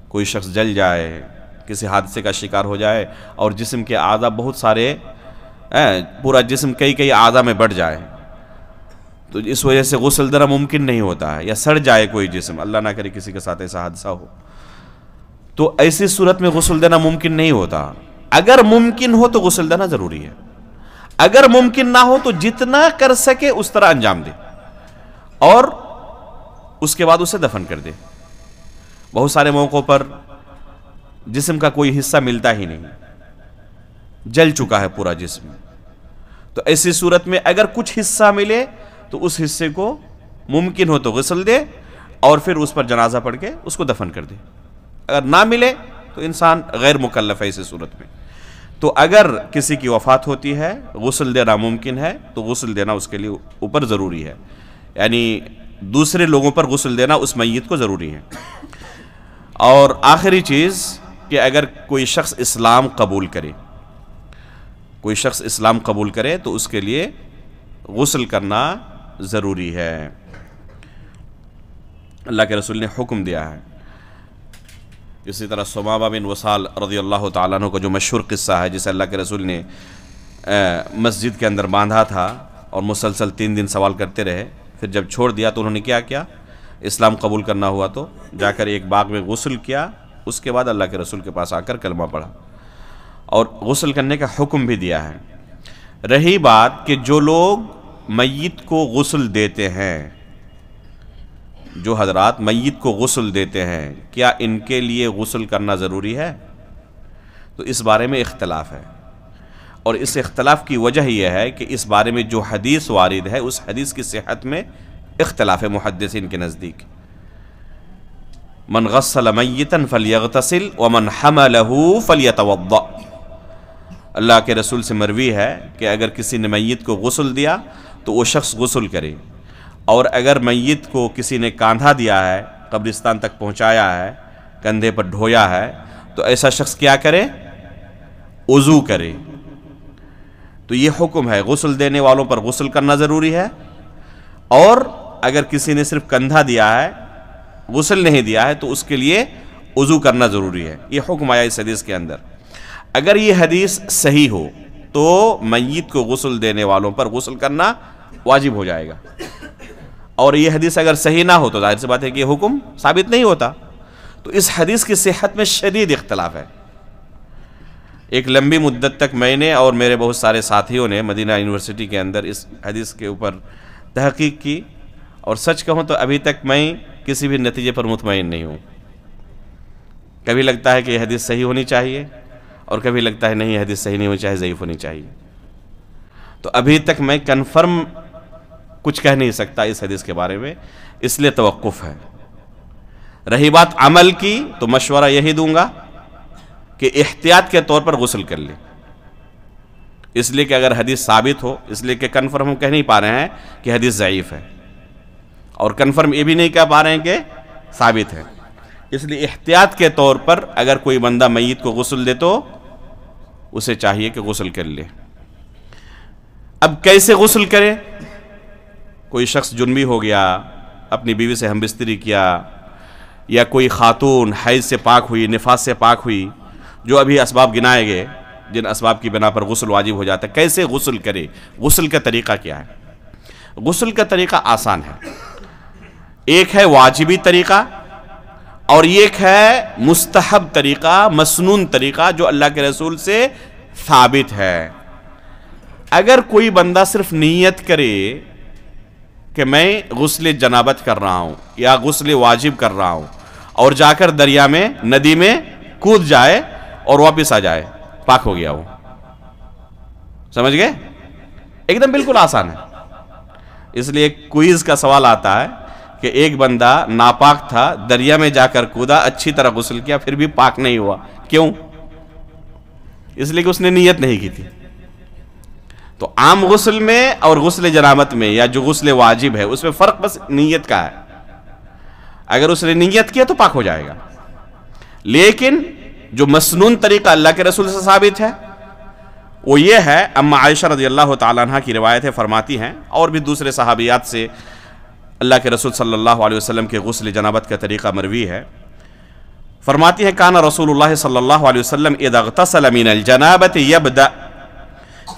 کوئی شخص جل جائے، کسی حادثے کا شکار ہو جائے اور جسم کے اعضاء بہت سارے، پورا جسم کئی اعضاء میں بڑھ جائے، تو اس وجہ سے غسل دینا ممکن نہیں ہوتا ہے. یا سڑ جائے کوئی جسم، اللہ نہ کرے کسی کے ساتھ ایسا حادثہ ہو، تو ایسی صورت میں غسل دینا ممکن نہیں ہوتا. اگر ممکن ہو تو غسل دینا ضروری ہے. اگر ممکن نہ ہو تو جتنا کر سکے اس طرح انجام دے اور اس کے بعد اسے دفن کر دے. بہت سارے موقعوں پر جسم کا کوئی حصہ ملتا ہی نہیں، جل چکا ہے پورا جسم، تو ایسی صورت میں اگر کچھ حصہ ملے تو اس حصے کو ممکن ہو تو غسل دے اور پھر اس پر جنازہ پڑھ کے اس کو دفن کر دے. اگر نہ ملے تو انسان غیر مکلف ہے اسی صورت میں. تو اگر کسی کی وفات ہوتی ہے، غسل دینا ممکن ہے تو غسل دینا اس کے لیے اوپر ضروری ہے، یعنی دوسرے لوگوں پر غسل دینا اس میت کو ضروری ہے. اور آخری چیز کہ اگر کوئی شخص اسلام قبول کرے، کوئی شخص اسلام قبول کرے تو اس کے لیے غسل کرنا ضروری ہے. اللہ کے رسول نے حکم دیا ہے. اسی طرح ثمامہ بن وصال رضی اللہ تعالیٰ عنہ کا جو مشہور قصہ ہے، جسے اللہ کے رسول نے مسجد کے اندر باندھا تھا اور مسلسل 3 دن سوال کرتے رہے، پھر جب چھوڑ دیا تو انہوں نے کیا اسلام قبول کرنا ہوا تو جا کر ایک باغ میں غسل کیا. اس کے بعد اللہ کے رسول کے پاس آ کر کلمہ پڑھا اور غسل کرنے کا حکم بھی دیا ہے. رہی بات کہ جو لوگ میت کو غسل دیتے ہیں، جو حضرات میت کو غسل دیتے ہیں، کیا ان کے لیے غسل کرنا ضروری ہے؟ تو اس بارے میں اختلاف ہے، اور اس اختلاف کی وجہ یہ ہے کہ اس بارے میں جو حدیث وارد ہے اس حدیث کی صحت میں اختلاف ہے محدثین کے نزدیک. من غسل میتا فلیغتسل ومن حملہ فلیتوضأ. اللہ کے رسول سے مروی ہے کہ اگر کسی نے میت کو غسل دیا تو وہ شخص غسل کرے، اور اگر میت کو کسی نے کاندھا دیا ہے، قبرستان تک پہنچایا ہے، کندھے پر ڈھویا ہے، تو ایسا شخص کیا کرے؟ وضو کرے. تو یہ حکم ہے، غسل دینے والوں پر غسل کرنا ضروری ہے، اور اگر کسی نے صرف کندھا دیا ہے، غسل نہیں دیا ہے، تو اس کے لیے وضو کرنا ضروری ہے. یہ حکم آیا اس حدیث کے اندر. اگر یہ حدیث صحیح ہو تو میت کو غسل دینے والوں پر غسل کرنا واجب ہو جائے گا، اور یہ حدیث اگر صحیح نہ ہو تو ظاہر سی بات ہے کہ یہ حکم ثابت نہیں ہوتا. تو اس حدیث کی صحت میں شدید اختلاف ہے. ایک لمبی مدت تک میں نے اور میرے بہت سارے ساتھیوں نے مدینہ یونیورسٹی کے اندر اس حدیث کے اوپر تحقیق کی، اور سچ کہوں تو ابھی تک میں کسی بھی نتیجے پر مطمئن نہیں ہوں. کبھی لگتا ہے کہ یہ حدیث صحیح ہونی چاہیے اور کبھی لگتا ہے نہیں حدیث صحیح نہیں ہونی چاہیے، ضعیف ہونی چاہیے. تو ابھی تک میں کنفرم کچھ کہہ نہیں سکتا اس حدیث کے بارے میں، اس لیے توقف ہے. رہی بات عمل کی تو مشورہ یہی دوں گا کہ احتیاط کے طور پر غسل کر لیں، اس لیے کہ اگر حدیث ثابت ہو، اس لیے کہ کنفرم ہم کہہ نہیں پا رہے ہیں کہ حدیث ضعیف ہے، اور کنفرم یہ بھی نہیں کہہ پا رہے ہیں کہ ثابت ہے. اس لیے احتیاط کے طور پر اگر کوئی بندہ میت کو غسل دے تو اسے چاہیے کہ غسل کر لے. اب کیسے غسل کرے؟ کوئی شخص جنبی ہو گیا، اپنی بیوی سے ہم بستری کیا، یا کوئی خاتون حیض سے پاک ہوئی، نفاس سے پاک ہوئی، جو ابھی اسباب گنائے گئے جن اسباب کی بنا پر غسل واجب ہو جاتا ہے. کیسے غسل کرے؟ غسل کا طریقہ کیا ہے؟ غسل کا طریقہ آسان ہے. ایک ہے واجبی طریقہ اور ایک ہے مستحب طریقہ، مسنون طریقہ جو اللہ کے رسول سے ثابت ہے. اگر کوئی بندہ صرف نیت کرے کہ میں غسل جنابت کر رہا ہوں یا غسل واجب کر رہا ہوں اور جا کر دریا میں، ندی میں کود جائے اور واپس آ جائے، پاک ہو گیا وہ. سمجھ گئے؟ ایک دم بالکل آسان ہے. اس لیے ایک کوئز کا سوال آتا ہے کہ ایک بندہ ناپاک تھا، دریا میں جا کر کودا، اچھی طرح غسل کیا، پھر بھی پاک نہیں ہوا. کیوں؟ اس لیے کہ اس نے نیت نہیں کی تھی. تو عام غسل میں اور غسل جنابت میں یا جو غسل واجب ہے اس میں فرق بس نیت کا ہے. اگر اس نے نیت کیا تو پاک ہو جائے گا. لیکن جو مسنون طریقہ اللہ کے رسول سے ثابت ہے وہ یہ ہے، اما عائشہ رضی اللہ تعالیٰ عنہ کی روایت ہے، فرماتی ہیں، اور بھی دوسرے صحابیات سے اللہ کے رسول صلی اللہ علیہ وسلم کے غسل جنابت کا طریقہ مروی ہے. فرماتی ہیں کان رسول اللہ صلی اللہ علیہ وسلم اذا اغتسل من الجنابۃ یبدأ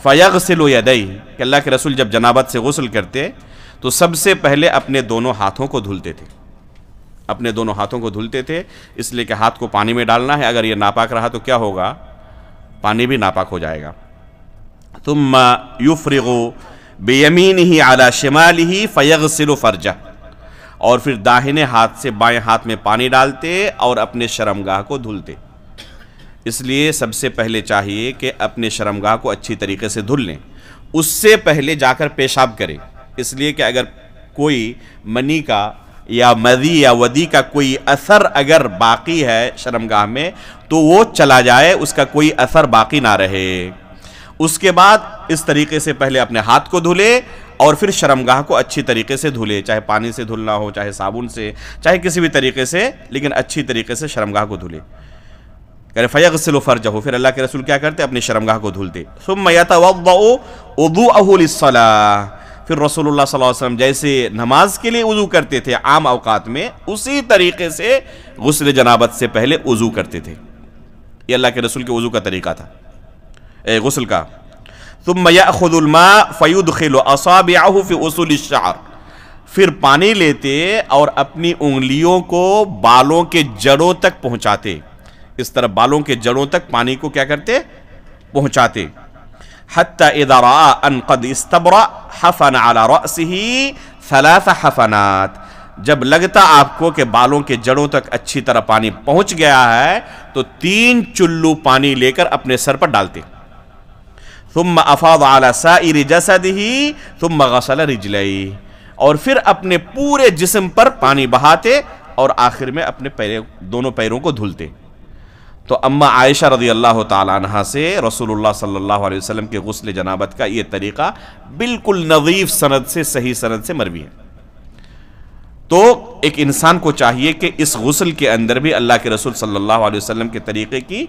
فیغسل یدیہ، کہ اللہ کے رسول جب جنابت سے غسل کرتے تو سب سے پہلے اپنے دونوں ہاتھوں کو دھلتے تھے. اپنے دونوں ہاتھوں کو دھلتے تھے اس لیے کہ ہاتھ کو پانی میں ڈالنا ہے، اگر یہ ناپاک رہا تو کیا ہوگا؟ پانی بھی ناپاک ہو جائے گا. ثم یفرغ بیمینہ علی شمالہ فیغسل فرجہ، اور پھر داہنے ہاتھ سے بائیں ہاتھ میں پانی ڈالتے اور اپنے شرمگاہ کو دھلتے. اس لیے سب سے پہلے چاہیے کہ اپنے شرمگاہ کو اچھی طریقے سے دھل لیں، اس سے پہلے جا کر پیشاب کریں. اس لیے کہ اگر کوئی منی کا یا مذی یا ودی کا کوئی اثر اگر باقی ہے شرمگاہ میں تو وہ چلا جائے، اس کا کوئی اثر باقی نہ رہے. اس کے بعد اس طریقے سے پہلے اپنے ہاتھ کو دھلے اور پھر شرمگاہ کو اچھی طریقے سے دھلے، چاہے پانی سے دھلنا ہو، چاہے صابن سے، چاہے کسی بھی طریقے سے، لیکن اچھی طریقے سے شرمگاہ کو دھلے. فیغسل فرجہ، پھر اللہ کے رسول کیا کرتے؟ اپنی شرمگاہ کو دھلتے. ثم یتوضأ وضوءہ للصلاۃ، پھر رسول اللہ صلی اللہ علیہ وسلم جیسے نماز کے لیے وضو کرتے تھے عام اوقات میں، اسی طریقے سے غسل جنابت سے پہلے وضو کرتے تھے. یہ اللہ کے رسول کے وضو کا طریقہ تھا، غسل کا. ثم یأخذ الماء فیدخل اصابعہ فی اصول الشعر، پھر پانی لیتے اور اپنی انگلیوں کو بالوں کے جڑوں تک پہنچاتے. اس طرح بالوں کے جڑوں تک پانی کو کیا کرتے؟ پہنچاتے. حتی اذا رأى ان قد استبرأ حفن على رأسه 3 حفنات، جب لگتا آپ کو کہ بالوں کے جڑوں تک اچھی طرح پانی پہنچ گیا ہے تو 3 چلو پانی لے کر اپنے سر پر ڈالتے. ثم افاض على سائر جسده ثم غسل رجليه، اور پھر اپنے پورے جسم پر پانی بہاتے اور آخر میں اپنے دونوں پیروں کو دھلتے. تو اما عائشہ رضی اللہ تعالیٰ عنہ سے رسول اللہ صلی اللہ علیہ وسلم کے غسل جنابت کا یہ طریقہ بالکل نظیف سند سے، صحیح سند سے مروی ہے. تو ایک انسان کو چاہیے کہ اس غسل کے اندر بھی اللہ کے رسول صلی اللہ علیہ وسلم کے طریقے کی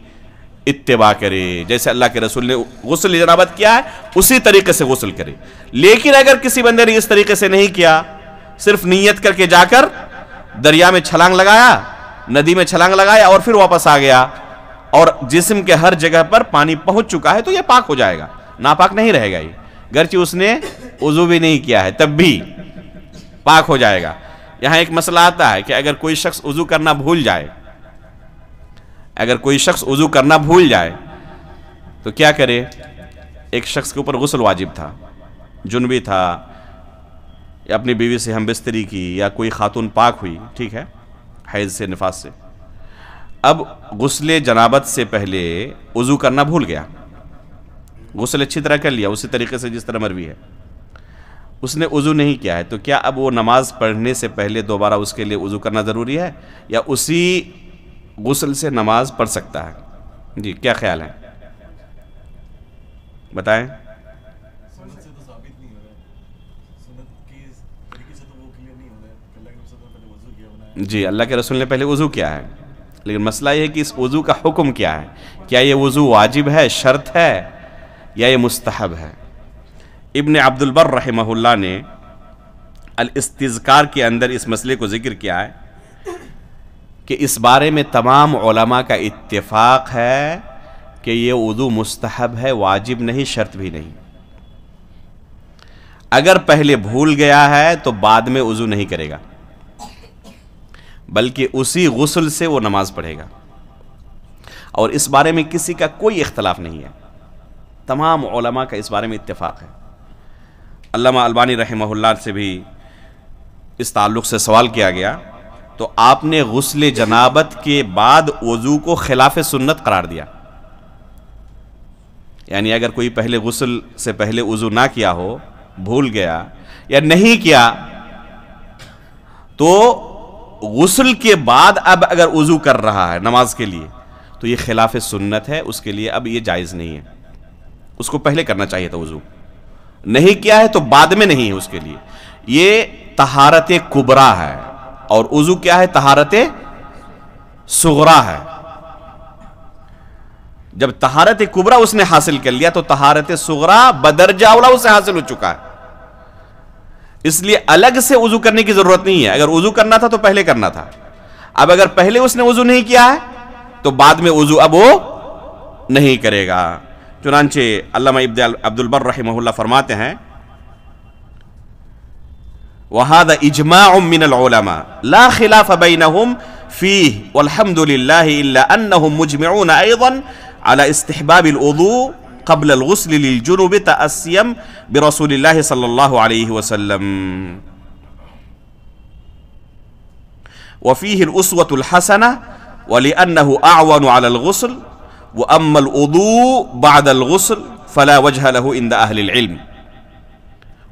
اتباع کرے. جیسے اللہ کے رسول نے غسل جنابت کیا ہے اسی طریقے سے غسل کرے. لیکن اگر کسی بندے نے اس طریقے سے نہیں کیا، صرف نیت کر کے جا کر دریا میں چھلانگ لگایا، ندی میں چھلانگ لگایا اور پھر واپس آ گیا اور جسم کے ہر جگہ پر پانی پہنچ چکا ہے، تو یہ پاک ہو جائے گا، ناپاک نہیں رہے گا. یہ گرچہ اس نے وضو بھی نہیں کیا ہے تب بھی پاک ہو جائے گا. یہاں ایک مسئلہ آتا ہے کہ اگر کوئی شخص وضو کرنا بھول جائے، اگر کوئی شخص وضو کرنا بھول جائے تو کیا کرے؟ ایک شخص کے اوپر غسل واجب تھا، جنبی تھا، یا اپنی بیوی سے ہم بستری کی، یا کوئی خاتون پاک ہوئی، ٹھیک ہے، حیض سے، نفاس سے، اب غسل جنابت سے پہلے وضو کرنا بھول گیا، غسل اچھی طرح کر لیا اسی طریقے سے جس طرح مروی ہے، اس نے وضو نہیں کیا ہے، تو کیا اب وہ نماز پڑھنے سے پہلے دوبارہ اس کے لیے وضو کرنا ضروری ہے یا اسی غسل سے نماز پڑھ سکتا ہے؟ جی کیا خیال ہے، بتائیں۔ جی اللہ کے رسول نے پہلے وضو کیا ہے، لیکن مسئلہ یہ ہے کہ اس وضو کا حکم کیا ہے، کیا یہ وضو واجب ہے، شرط ہے، یا یہ مستحب ہے؟ ابن عبد البر رحمہ اللہ نے الاستذکار کے اندر اس مسئلے کو ذکر کیا ہے کہ اس بارے میں تمام علماء کا اتفاق ہے کہ یہ وضو مستحب ہے، واجب نہیں، شرط بھی نہیں۔ اگر پہلے بھول گیا ہے تو بعد میں وضو نہیں کرے گا، بلکہ اسی غسل سے وہ نماز پڑھے گا، اور اس بارے میں کسی کا کوئی اختلاف نہیں ہے، تمام علماء کا اس بارے میں اتفاق ہے۔ علامہ البانی رحمہ اللہ سے بھی اس تعلق سے سوال کیا گیا تو آپ نے غسل جنابت کے بعد وضو کو خلاف سنت قرار دیا، یعنی اگر کوئی پہلے غسل سے پہلے وضو نہ کیا ہو، بھول گیا یا نہیں کیا، تو غسل کے بعد اب اگر وضو کر رہا ہے نماز کے لیے تو یہ خلاف سنت ہے، اس کے لیے اب یہ جائز نہیں ہے، اس کو پہلے کرنا چاہیے تھا وضو، نہیں کیا ہے تو بعد میں نہیں ہے اس کے لیے۔ یہ طہارت کبریٰ ہے، اور وضو کیا ہے؟ طہارت صغریٰ ہے۔ جب طہارت کبریٰ اس نے حاصل کر لیا تو طہارت صغریٰ بدرجہ اولیٰ اسے حاصل ہو چکا ہے، اس لیے الگ سے وضو کرنے کی ضرورت نہیں ہے۔ اگر وضو کرنا تھا تو پہلے کرنا تھا، اب اگر پہلے اس نے وضو نہیں کیا ہے تو بعد میں وضو اب وہ نہیں کرے گا۔ چنانچہ علامہ ابن عبد البر رحمہ اللہ فرماتے ہیں وَهَذَا إِجْمَاعٌ مِّنَ الْعُلَمَاءِ لَا خِلَافَ بَيْنَهُمْ فِيهِ وَالْحَمْدُ لِلَّهِ إِلَّا أَنَّهُمْ مُجْمِعُونَ أَيْضًا عَلَى اسْتِحْبَابِ الْوُضُوءِ قبل الغسل للجنوب تأسيا برسول الله صلى الله عليه وسلم وفيه الأسوة الحسنة ولأنه أعون على الغسل وأما الوضوء بعد الغسل فلا وجه له عند أهل العلم۔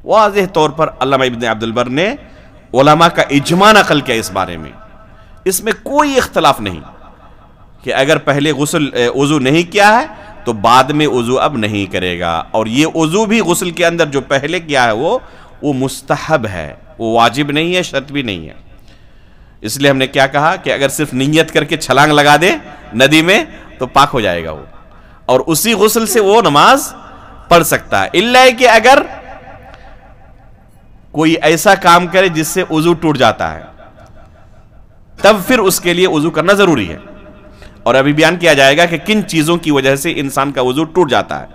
واضح طور پر علامہ ابن عبد البر نے علماء کا اجماع نقل کیا اس بارے میں، اس میں کوئی اختلاف نہیں کہ اگر پہلے وضو نہیں کیا ہے تو بعد میں وضو اب نہیں کرے گا، اور یہ وضو بھی غسل کے اندر جو پہلے کیا ہے وہ مستحب ہے، وہ واجب نہیں ہے، شرط بھی نہیں ہے۔ اس لیے ہم نے کیا کہا کہ اگر صرف نیت کر کے چھلانگ لگا دے ندی میں تو پاک ہو جائے گا وہ، اور اسی غسل سے وہ نماز پڑھ سکتا ہے، الا کہ اگر کوئی ایسا کام کرے جس سے وضو ٹوٹ جاتا ہے تب پھر اس کے لیے وضو کرنا ضروری ہے، اور ابھی بیان کیا جائے گا کہ کن چیزوں کی وجہ سے انسان کا وضو ٹوٹ جاتا ہے۔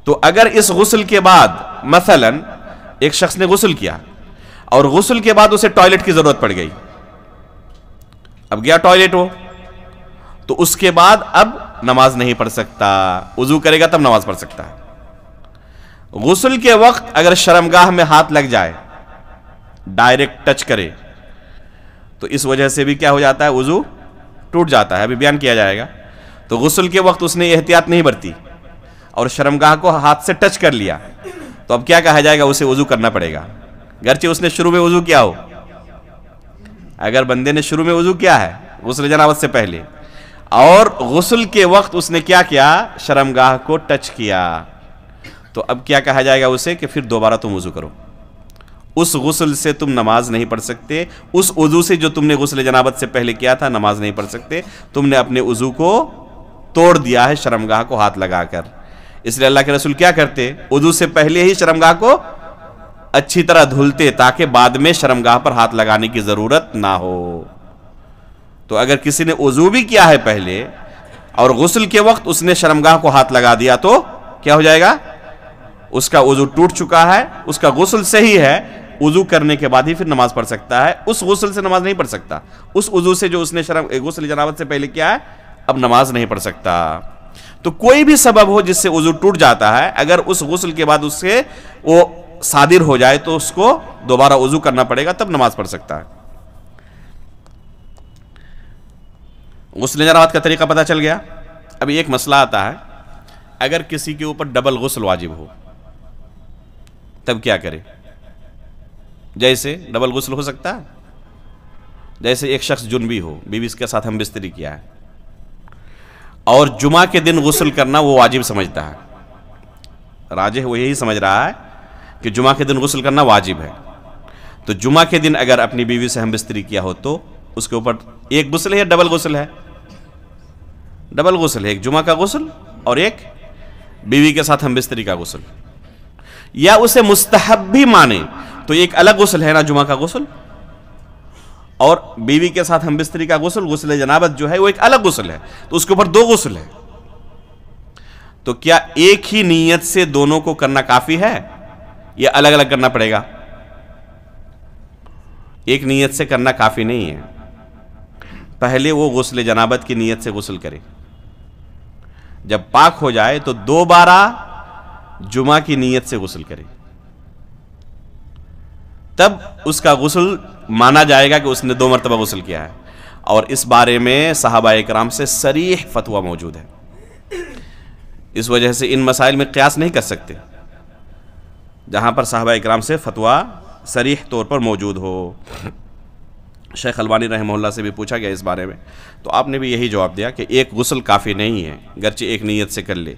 تو اگر اس غسل کے بعد مثلا ایک شخص نے غسل کیا اور غسل کے بعد اسے ٹوائلٹ کی ضرورت پڑ گئی، اب گیا ٹوائلٹ ہو تو اس کے بعد اب نماز نہیں پڑھ سکتا، وضو کرے گا تب نماز پڑھ سکتا ہے۔ غسل کے وقت اگر شرمگاہ میں ہاتھ لگ جائے، ڈائریکٹ ٹچ کرے، تو اس وجہ سے بھی کیا ہو جاتا ہے؟ وضو ٹوٹ جاتا ہے، ابھی بیان کیا جائے گا۔ تو غسل کے وقت اس نے احتیاط نہیں برتی اور شرمگاہ کو ہاتھ سے ٹچ کر لیا، تو اب کیا کہا جائے گا؟ اسے وضو کرنا پڑے گا، گرچہ اس نے شروع میں وضو کیا ہو۔ اگر بندے نے شروع میں وضو کیا ہے غسل جنابت سے پہلے، اور غسل کے وقت اس نے کیا کیا؟ شرمگاہ کو ٹچ کیا، تو اب کیا کہا جائے گا اسے کہ پھر دوبارہ تم وضو کرو، اس غسل سے تم نماز نہیں پڑھ سکتے، اس وضو سے جو تم نے غسل جنابت سے پہلے کیا تھا نماز نہیں پڑھ سکتے، تم نے اپنے وضو کو توڑ دیا ہے شرمگاہ کو ہاتھ لگا کر۔ اس لیے اللہ کے رسول کیا کرتے؟ وضو سے پہلے ہی شرمگاہ کو اچھی طرح دھلتے تاکہ بعد میں شرمگاہ پر ہاتھ لگانے کی ضرورت نہ ہو۔ تو اگر کسی نے وضو بھی کیا ہے پہلے اور غسل کے وقت اس نے شرمگاہ کو ہاتھ لگا دیا تو کیا ہو جائے گا؟ اس کا وضو ٹوٹ چکا ہے، اس کا غسل صحیح ہے، وضو کرنے کے بعد ہی پھر نماز پڑھ سکتا ہے، اس غسل سے نماز نہیں پڑھ سکتا، اس وضو سے جو اس نے غسل جنابت سے پہلے کیا ہے اب نماز نہیں پڑھ سکتا۔ تو کوئی بھی سبب ہو جس سے وضو ٹوٹ جاتا ہے، اگر اس غسل کے بعد اس سے وہ صادر ہو جائے تو اس کو دوبارہ وضو کرنا پڑے گا، تب نماز پڑھ سکتا ہے۔ غسل جنابت کا طریقہ پتہ چل گیا. ابھی ایک مسئلہ آتا ہے، اگر کسی کے اوپر ڈبل غسل واجب ہو تب کیا کرے؟ جیسے ڈبل غسل ہو سکتا ہے، جیسے ایک شخص جنبی ہو، بیوی کے ساتھ ہم بستری کیا ہے، اور جمعہ کے دن غسل کرنا وہ واجب سمجھتا ہے. راجح وہ یہی سمجھ رہا ہے کہ جمعہ کے دن غسل کرنا واجب ہے. تو جمعہ کے دن اگر اپنی بیوی سے ہم بستری کیا ہو تو اس کے اوپر ایک غسل ہے یا ڈبل غسل ہے؟ ڈبل غسل ہے، ایک جمعہ کا غسل اور ایک بیوی کے ساتھ ہم بستری کا غسل. یا اسے مستحب بھی مانے تو ایک الگ غسل ہے نا جمعہ کا غسل، اور بیوی کے ساتھ ہم بستری کا غسل، غسل جنابت جو ہے وہ ایک الگ غسل ہے، تو اس کے اوپر دو غسل ہے. تو کیا ایک ہی نیت سے دونوں کو کرنا کافی ہے یا الگ الگ کرنا پڑے گا؟ ایک نیت سے کرنا کافی نہیں ہے. پہلے وہ غسل جنابت کی نیت سے غسل کرے، جب پاک ہو جائے تو دوبارہ جمعہ کی نیت سے غسل کرے، تب اس کا غسل مانا جائے گا کہ اس نے 2 مرتبہ غسل کیا ہے. اور اس بارے میں صحابہ اکرام سے صریح فتویٰ موجود ہے. اس وجہ سے ان مسائل میں قیاس نہیں کر سکتے جہاں پر صحابہ اکرام سے فتویٰ صریح طور پر موجود ہو. شیخ البانی رحمہ اللہ سے بھی پوچھا گیا اس بارے میں، تو آپ نے بھی یہی جواب دیا کہ ایک غسل کافی نہیں ہے، گرچہ ایک نیت سے کر لے،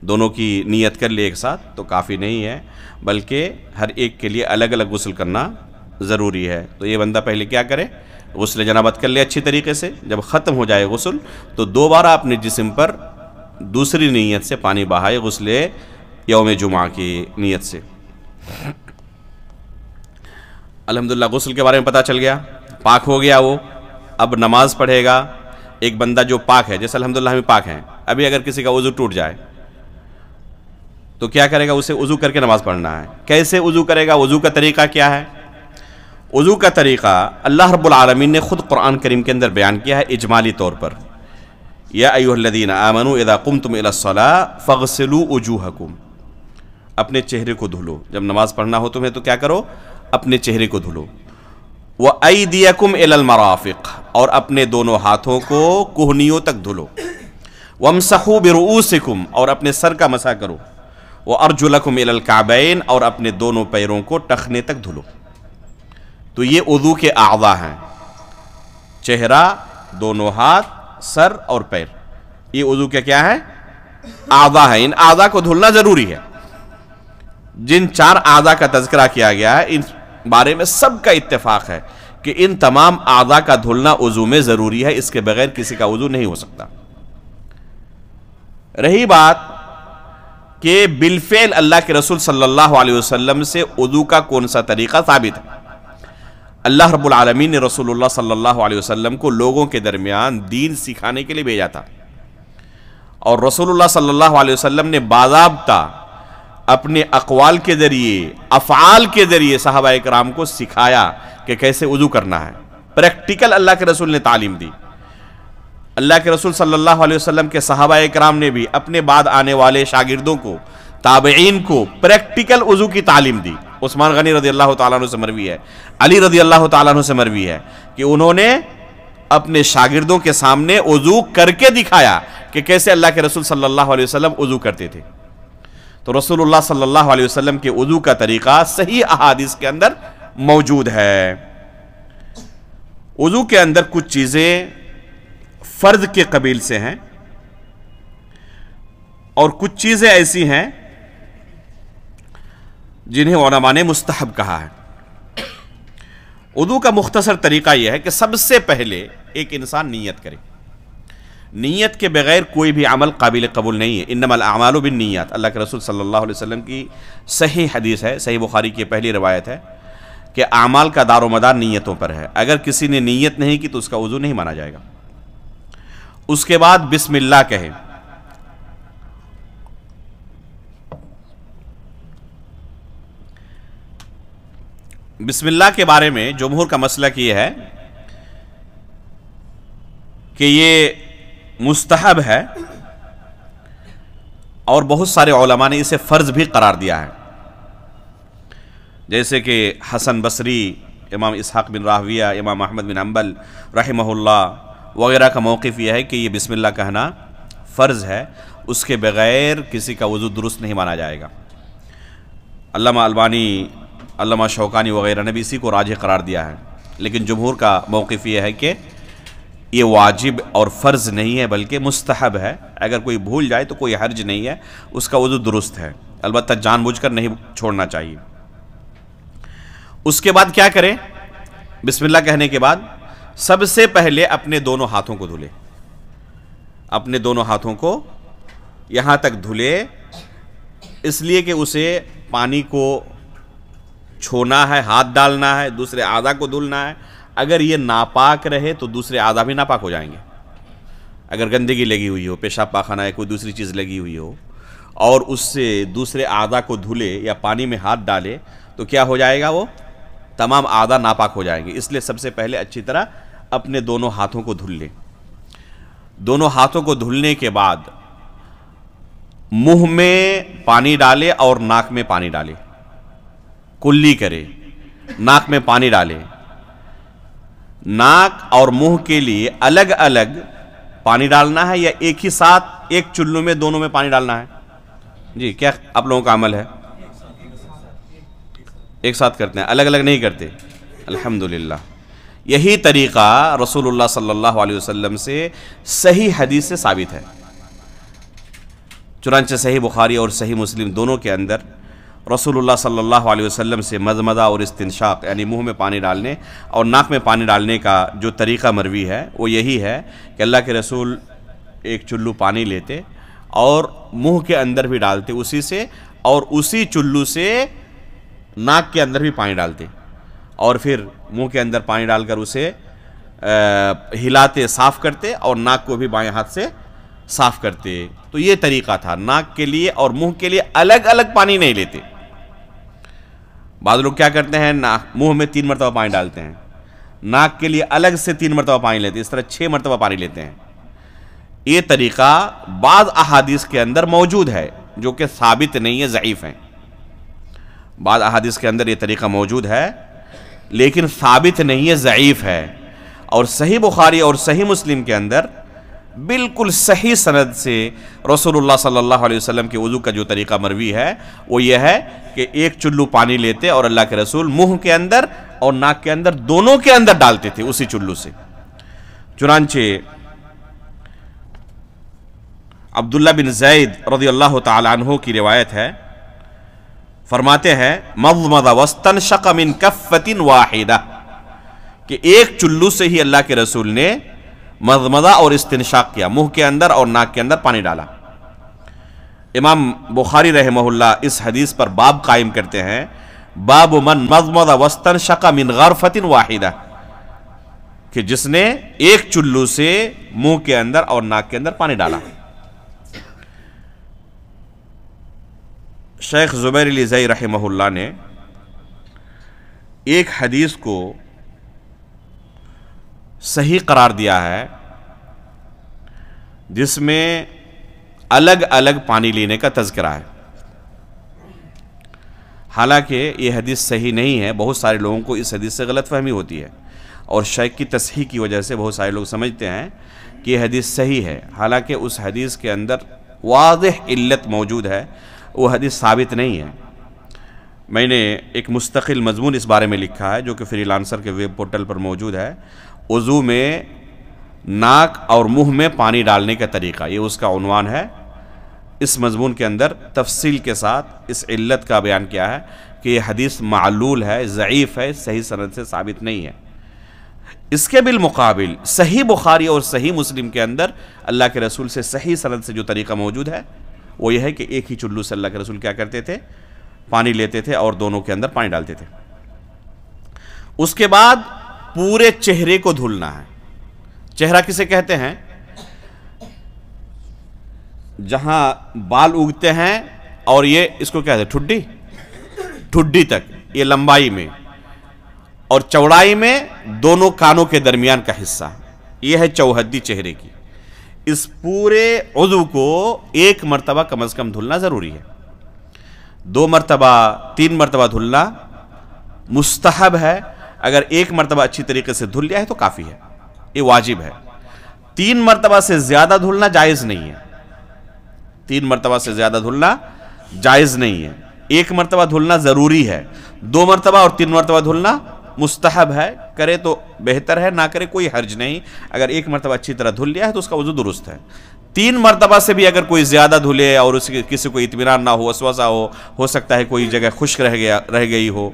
دونوں کی نیت کر لے ایک ساتھ تو کافی نہیں ہے، بلکہ ہر ایک کے لیے الگ الگ غسل کرنا ضروری ہے. تو یہ بندہ پہلے کیا کرے؟ غسل جنابت کر لے اچھی طریقے سے، جب ختم ہو جائے غسل تو دوبارہ اپنے جسم پر دوسری نیت سے پانی بہائے، غسل یوم جمعہ کی نیت سے. الحمدللہ غسل کے بارے میں پتہ چل گیا، پاک ہو گیا وہ. اب نماز پڑھے گا. ایک بندہ جو پاک ہے، جیسے الحمدللہ ہم پاک ہیں، ابھی اگر کسی کا وضو ٹوٹ جائے تو کیا کرے گا؟ اسے وضو کر کے نماز پڑھنا ہے. کیسے وضو کرے گا؟ وضو کا طریقہ کیا ہے؟ وضو کا طریقہ اللہ رب العالمین نے خود قرآن کریم کے اندر بیان کیا ہے اجمالی طور پر. یا ایھا الذین آمنوا اذا قمتم الی الصلاۃ فاغسلوا وجوہکم، اپنے چہرے کو دھلو. جب نماز پڑھنا ہو تمہیں تو کیا کرو؟ اپنے چہرے کو دھلو. وَأَيْدِيَكُمْ إِلَى الْمَرَافِقِ، اور اپنے دونوں ہاتھوں کو کوہنیوں تک دھلو. وَامْسَحُوا بِرُؤُوسِكُمْ، اور اپنے سر کا مسح کرو. وَأَرْجُلَكُمْ إِلَى الْكَعْبَيْنِ، اور اپنے دونوں پیروں کو ٹخنے تک دھلو. تو یہ وضو کے اعضاء ہیں، چہرہ، دونوں ہاتھ، سر اور پیر. یہ وضو کے کیا ہے؟ اعضاء ہیں. ان اعضاء کو دھلنا ضروری ہے. جن 4 اعضاء کا تذکرہ کیا گیا ہے ان بارے میں سب کا اتفاق ہے کہ ان تمام اعضاء کا دھلنا وضو میں ضروری ہے، اس کے بغیر کسی کا وضو نہیں ہو سکتا. رہی بات کہ بالفعل اللہ کے رسول صلی اللہ علیہ وسلم سے وضو کا کون سا طریقہ ثابت ہے. اللہ رب العالمین نے رسول اللہ صلی اللہ علیہ وسلم کو لوگوں کے درمیان دین سکھانے کے لیے بھیجا تھا، اور رسول اللہ صلی اللہ علیہ وسلم نے باضابطہ اپنے اقوال کے ذریعے، افعال کے ذریعے صحابہ اکرام کو سکھایا کہ کیسے وضو کرنا ہے. پریکٹیکل اللہ کے رسول نے تعلیم دی. اللہ کے رسول صلی اللہ علیہ وسلم کے صحابہ اکرام نے بھی اپنے بعد آنے والے شاگردوں کو، تابعین کو پریکٹیکل وضو کی تعلیم دی. عثمان غنی رضی اللہ تعالیٰ عنہ سے مروی ہے، علی رضی اللہ تعالیٰ عنہ سے مروی ہے کہ انہوں نے اپنے شاگردوں کے سامنے وضو کر کے دکھایا کہ کیسے اللہ کے رسول صلی اللہ علیہ وسلم وضو کرتے تھے. تو رسول اللہ صلی اللہ علیہ وسلم کے وضو کا طریقہ صحیح احادیث کے اندر موجود ہے. وضو کے اندر کچھ چیزیں فرض کے قبیل سے ہیں اور کچھ چیزیں ایسی ہیں جنہیں علماء نے مستحب کہا ہے. وضو کا مختصر طریقہ یہ ہے کہ سب سے پہلے ایک انسان نیت کرے. نیت کے بغیر کوئی بھی عمل قابل قبول نہیں ہے. انما الاعمال بالنیات، اللہ کے رسول صلی اللہ علیہ وسلم کی صحیح حدیث ہے، صحیح بخاری کی پہلی روایت ہے کہ اعمال کا دار و مدار نیتوں پر ہے. اگر کسی نے نیت نہیں کی تو اس کا وضو نہیں مانا جائے گا. اس کے بعد بسم اللہ کہے. بسم اللہ کے بارے میں جمہور کا مسلک یہ ہے کہ یہ مستحب ہے، اور بہت سارے علماء نے اسے فرض بھی قرار دیا ہے، جیسے کہ حسن بصری، امام اسحاق بن راہویہ، امام احمد بن حنبل رحمہ اللہ، وغیرہ کا موقف یہ ہے کہ یہ بسم اللہ کہنا فرض ہے، اس کے بغیر کسی کا وضو درست نہیں مانا جائے گا۔ علامہ البانی، علامہ شوکانی وغیرہ نے بھی اسی کو راجح قرار دیا ہے، لیکن جمہور کا موقف یہ ہے کہ یہ واجب اور فرض نہیں ہے بلکہ مستحب ہے۔ اگر کوئی بھول جائے تو کوئی حرج نہیں ہے، اس کا وضو درست ہے، البتہ جان بوجھ کر نہیں چھوڑنا چاہیے۔ اس کے بعد کیا کریں؟ بسم اللہ کہنے کے بعد سب سے پہلے اپنے دونوں ہاتھوں کو دھلے، اپنے دونوں ہاتھوں کو یہاں تک دھلے، اس لیے کہ اسے پانی کو چھونا ہے، ہاتھ ڈالنا ہے، دوسرے اعضاء کو دھلنا ہے۔ اگر یہ ناپاک رہے تو دوسرے اعضاء بھی ناپاک ہو جائیں گے۔ اگر گندگی لگی ہوئی ہو، پیشاب پاخانہ ہے، کوئی دوسری چیز لگی ہوئی ہو، اور اس سے دوسرے اعضاء کو دھلے یا پانی میں ہاتھ ڈالے تو کیا ہو جائے گا؟ وہ تمام اعضاء ناپاک ہو جائیں گے۔ اس لیے سب سے پہلے اچھی طرح اپنے دونوں ہاتھوں کو دھل لیں۔ دونوں ہاتھوں کو دھلنے کے بعد منہ میں پانی ڈالے اور ناک میں پانی ڈالے، کلی کرے، ناک میں پانی ڈالے۔ ناک اور منہ کے لیے الگ الگ پانی ڈالنا ہے یا ایک ہی ساتھ ایک چلو میں دونوں میں پانی ڈالنا ہے؟ جی کیا آپ لوگوں کا عمل ہے؟ ایک ساتھ کرتے ہیں، الگ الگ نہیں کرتے؟ الحمدللہ، یہی طریقہ رسول اللہ صلی اللہ علیہ وسلم سے صحیح حدیث سے ثابت ہے۔ چنانچہ صحیح بخاری اور صحیح مسلم دونوں کے اندر رسول اللہ صلی اللہ علیہ وسلم سے مضمضہ اور استنشاق یعنی منہ میں پانی ڈالنے اور ناک میں پانی ڈالنے کا جو طریقہ مروی ہے وہ یہی ہے کہ اللہ کے رسول ایک چلو پانی لیتے اور منہ کے اندر بھی ڈالتے اسی سے، اور اسی چلو سے ناک کے اندر بھی پانی ڈالتے، اور پھر منہ کے اندر پانی ڈال کر اسے ہلاتے، صاف کرتے، اور ناک کو بھی بائیں ہاتھ سے صاف کرتے۔ تو یہ طریقہ تھا۔ ناک کے لیے اور منہ کے لیے الگ الگ پانی نہیں لیتے۔ بعض لوگ کیا کرتے ہیں، منہ میں 3 مرتبہ پانی ڈالتے ہیں، ناک کے لیے الگ سے 3 مرتبہ پانی لیتے ہیں، اس طرح 6 مرتبہ پانی لیتے ہیں۔ یہ طریقہ بعض احادیث کے اندر موجود ہے جو کہ ثابت نہیں ہے، ضعیف ہیں۔ بعض احادیث کے اندر یہ طریقہ موجود ہے لیکن ثابت نہیں ہے، ضعیف ہے۔ اور صحیح بخاری اور صحیح مسلم کے اندر بالکل صحیح سند سے رسول اللہ صلی اللہ علیہ وسلم کے وضو کا جو طریقہ مروی ہے وہ یہ ہے کہ ایک چلو پانی لیتے اور اللہ کے رسول منہ کے اندر اور ناک کے اندر دونوں کے اندر ڈالتے تھے اسی چلو سے۔ چنانچہ عبداللہ بن زید رضی اللہ تعالی عنہ کی روایت ہے، فرماتے ہیں مضمض واستنشق من کفۃ واحدہ، کہ ایک چلو سے ہی اللہ کے رسول نے مضمضہ اور استنشاق کیا، منہ کے اندر اور ناک کے اندر پانی ڈالا۔ امام بخاری رحمہ اللہ اس حدیث پر باب قائم کرتے ہیں، باب من مضمض واستنشق من غرفۃ واحدہ، کہ جس نے ایک چلو سے منہ کے اندر اور ناک کے اندر پانی ڈالا۔ شیخ زبیر علی زئی رحمہ اللہ نے ایک حدیث کو صحیح قرار دیا ہے جس میں الگ الگ پانی لینے کا تذکرہ ہے۔ حالانکہ یہ حدیث صحیح نہیں ہے، بہت سارے لوگوں کو اس حدیث سے غلط فہمی ہوتی ہے، اور شیخ کی تصحیح کی وجہ سے بہت سارے لوگ سمجھتے ہیں کہ یہ حدیث صحیح ہے، حالانکہ اس حدیث کے اندر واضح علت موجود ہے، وہ حدیث ثابت نہیں ہے۔ میں نے ایک مستقل مضمون اس بارے میں لکھا ہے جو کہ فری لانسر کے ویب پورٹل پر موجود ہے، وضو میں ناک اور منہ میں پانی ڈالنے کا طریقہ، یہ اس کا عنوان ہے۔ اس مضمون کے اندر تفصیل کے ساتھ اس علت کا بیان کیا ہے کہ یہ حدیث معلول ہے، ضعیف ہے، صحیح سند سے ثابت نہیں ہے۔ اس کے بالمقابل صحیح بخاری اور صحیح مسلم کے اندر اللہ کے رسول سے صحیح سند سے جو طریقہ موجود ہے وہ یہ ہے کہ ایک ہی چلو سے اللہ کے رسول کیا کرتے تھے، پانی لیتے تھے اور دونوں کے اندر پانی ڈالتے تھے۔ اس کے بعد پورے چہرے کو دھلنا ہے۔ چہرہ کسے کہتے ہیں؟ جہاں بال اگتے ہیں اور یہ اس کو کہتے ہیں ٹھڈی، ٹھڈی تک، یہ لمبائی میں، اور چوڑائی میں دونوں کانوں کے درمیان کا حصہ، یہ ہے چوہدی چہرے کی۔ اس پورے عضو کو ایک مرتبہ کم از کم دھلنا ضروری ہے۔ 2 مرتبہ 3 مرتبہ دھلنا مستحب ہے، اگر ایک مرتبہ اچھی طریقے سے دھل لیا ہے تو کافی ہے، یہ واجب ہے۔ 3 مرتبہ سے زیادہ دھلنا جائز نہیں ہے، 3 مرتبہ سے زیادہ دھلنا جائز نہیں ہے، 1 مرتبہ دھلنا ضروری ہے، 2 مرتبہ اور 3 مرتبہ دھلنا مستحب ہے، کرے تو بہتر ہے، نہ کرے کوئی حرج نہیں۔ اگر 1 مرتبہ اچھی طرح دھل لیا ہے تو اس کا وضو درست ہے۔ 3 مرتبہ سے بھی اگر کوئی زیادہ دھلے اور کسی کو اطمینان نہ ہو، وسوسہ ہو سکتا ہے کوئی جگہ خشک رہ گئی ہو،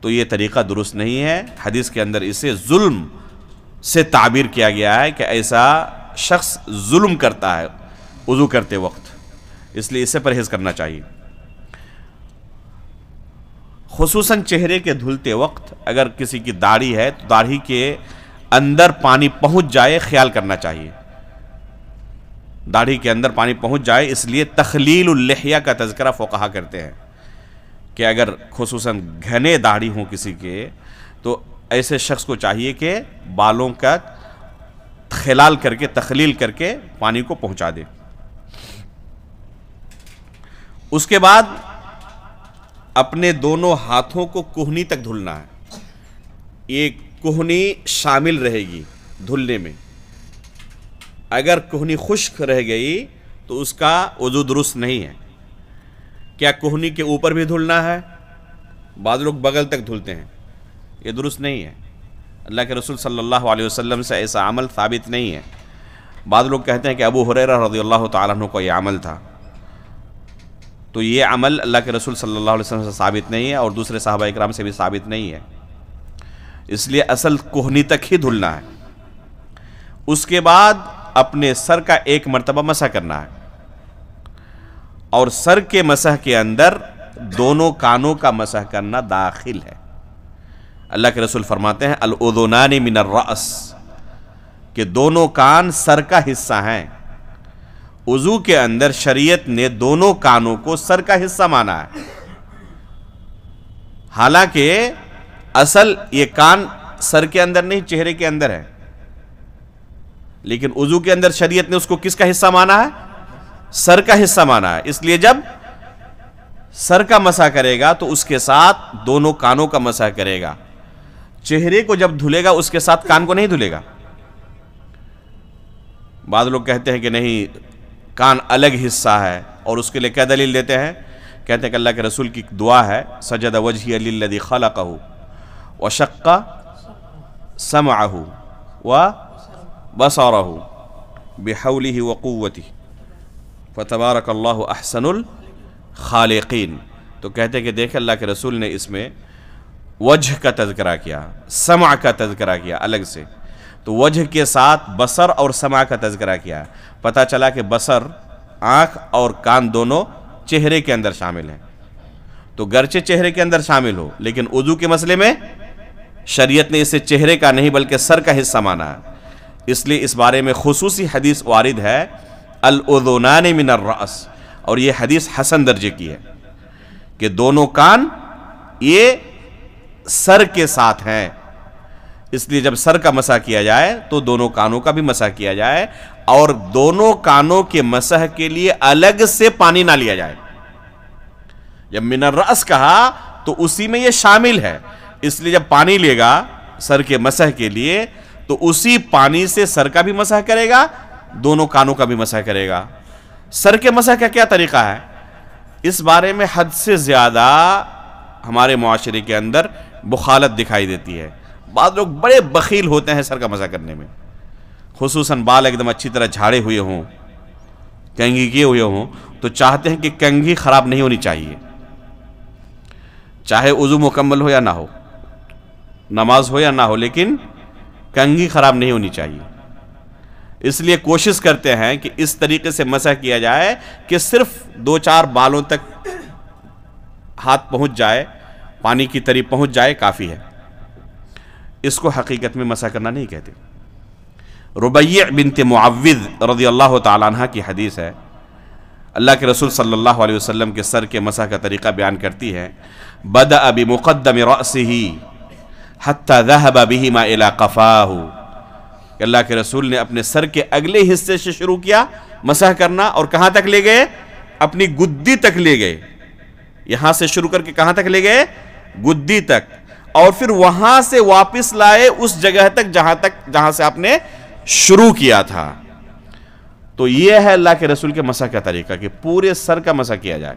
تو یہ طریقہ درست نہیں ہے۔ حدیث کے اندر اسے ظلم سے تعبیر کیا گیا ہے کہ ایسا شخص ظلم کرتا ہے وضو کرتے وقت، اس لیے اس سے پرہیز کرنا چاہیے۔ خصوصاً چہرے کے دھلتے وقت اگر کسی کی داڑھی ہے تو داڑھی کے اندر پانی پہنچ جائے، خیال کرنا چاہیے، داڑھی کے اندر پانی پہنچ جائے۔ اس لیے تخلیل اللحیہ کا تذکرہ فقہا کرتے ہیں کہ اگر خصوصاً گھنے داڑھی ہوں کسی کے تو ایسے شخص کو چاہیے کہ بالوں کا خلال کر کے، تخلیل کر کے پانی کو پہنچا دے۔ اس کے بعد اپنے دونوں ہاتھوں کو کہنی تک دھلنا ہے، یہ کہنی شامل رہے گی دھلنے میں۔ اگر کہنی خشک رہ گئی تو اس کا وضو درست نہیں ہے۔ کیا کہنی کے اوپر بھی دھلنا ہے؟ بعض لوگ بغل تک دھلتے ہیں، یہ درست نہیں ہے۔ اللہ کے رسول صلی اللہ علیہ وسلم سے ایسا عمل ثابت نہیں ہے۔ بعض لوگ کہتے ہیں کہ ابو ہریرہ رضی اللہ تعالیٰ عنہ کو یہ عمل تھا، تو یہ عمل اللہ کے رسول صلی اللہ علیہ وسلم سے ثابت نہیں ہے اور دوسرے صحابہ اکرام سے بھی ثابت نہیں ہے، اس لیے اصل کہنی تک ہی دھلنا ہے۔ اس کے بعد اپنے سر کا 1 مرتبہ مسح کرنا ہے، اور سر کے مسح کے اندر دونوں کانوں کا مسح کرنا داخل ہے۔ اللہ کے رسول فرماتے ہیں الاذنان من الرأس، کہ دونوں کان سر کا حصہ ہیں۔ وضو کے اندر شریعت نے دونوں کانوں کو سر کا حصہ مانا ہے، حالانکہ اصل یہ کان سر کے اندر نہیں، چہرے کے اندر ہے، لیکن وضو کے اندر شریعت نے اس کو کس کا حصہ مانا ہے؟ سر کا حصہ مانا ہے۔ اس لیے جب سر کا مسح کرے گا تو اس کے ساتھ دونوں کانوں کا مسح کرے گا۔ چہرے کو جب دھلے گا اس کے ساتھ کان کو نہیں دھلے گا۔ بعض لوگ کہتے ہیں کہ نہیں، کان الگ حصہ ہے، اور اس کے لیے کیا دلیل دیتے ہیں؟ کہتے ہیں کہ اللہ کے رسول کی دعا ہے سجد وجہی للذی خلقہ وشق سمعہ وبصرہ بحولہ وقوتہ فتبارک اللہ احسن الخالقین۔ تو کہتے ہیں کہ دیکھ اللہ کے رسول نے اس میں وجہ کا تذکرہ کیا، سمع کا تذکرہ کیا الگ سے، تو وجہ کے ساتھ بصر اور سمع کا تذکرہ کیا۔ پتہ چلا کہ بصر، آنکھ اور کان دونوں چہرے کے اندر شامل ہیں، تو گرچہ چہرے کے اندر شامل ہو لیکن وضو کے مسئلے میں شریعت نے اسے چہرے کا نہیں بلکہ سر کا حصہ مانا ہے۔ اس لیے اس بارے میں خصوصی حدیث وارد ہے الاذنان من الرأس، اور یہ حدیث حسن درجے کی ہے کہ دونوں کان یہ سر کے ساتھ ہیں، اس لیے جب سر کا مسح کیا جائے تو دونوں کانوں کا بھی مسح کیا جائے، اور دونوں کانوں کے مسح کے لیے الگ سے پانی نہ لیا جائے۔ جب من الرأس کہا تو اسی میں یہ شامل ہے، اس لیے جب پانی لے گا سر کے مسح کے لیے تو اسی پانی سے سر کا بھی مسح کرے گا، دونوں کانوں کا بھی مسح کرے گا۔ سر کے مسح کا کیا طریقہ ہے؟ اس بارے میں حد سے زیادہ ہمارے معاشرے کے اندر بخالت دکھائی دیتی ہے۔ بعض لوگ بڑے بخیل ہوتے ہیں سر کا مسح کرنے میں، خصوصاً بال ایک دم اچھی طرح جھاڑے ہوئے ہوں، کنگھی کیے ہوئے ہوں، تو چاہتے ہیں کہ کنگھی خراب نہیں ہونی چاہیے، چاہے وضو مکمل ہو یا نہ ہو، نماز ہو یا نہ ہو، لیکن کنگھی خراب نہیں ہونی چاہیے۔ اس لیے کوشش کرتے ہیں کہ اس طریقے سے مسح کیا جائے کہ صرف 2-4 بالوں تک ہاتھ پہنچ جائے، پانی کی تری پہنچ جائے، کافی ہے۔ اس کو حقیقت میں مسح کرنا نہیں کہتے۔ ربیع بنت معوذ رضی اللہ تعالیٰ عنہ کی حدیث ہے، اللہ کے رسول صلی اللہ علیہ وسلم کے سر کے مسح کا طریقہ بیان کرتی ہے، بدأ بمقدم رأسہ حتی ذہب بہما الی قفاہ، کہ اللہ کے رسول نے اپنے سر کے اگلے حصے سے شروع کیا مسح کرنا، اور کہاں تک لے گئے؟ اپنی گدی تک لے گئے۔ یہاں سے شروع کر کے کہاں تک لے گئے؟ گدی تک، اور پھر وہاں سے واپس لائے اس جگہ تک جہاں سے آپ نے شروع کیا تھا. تو یہ ہے اللہ کے رسول کے مسح کا طریقہ کہ پورے سر کا مسح کیا جائے.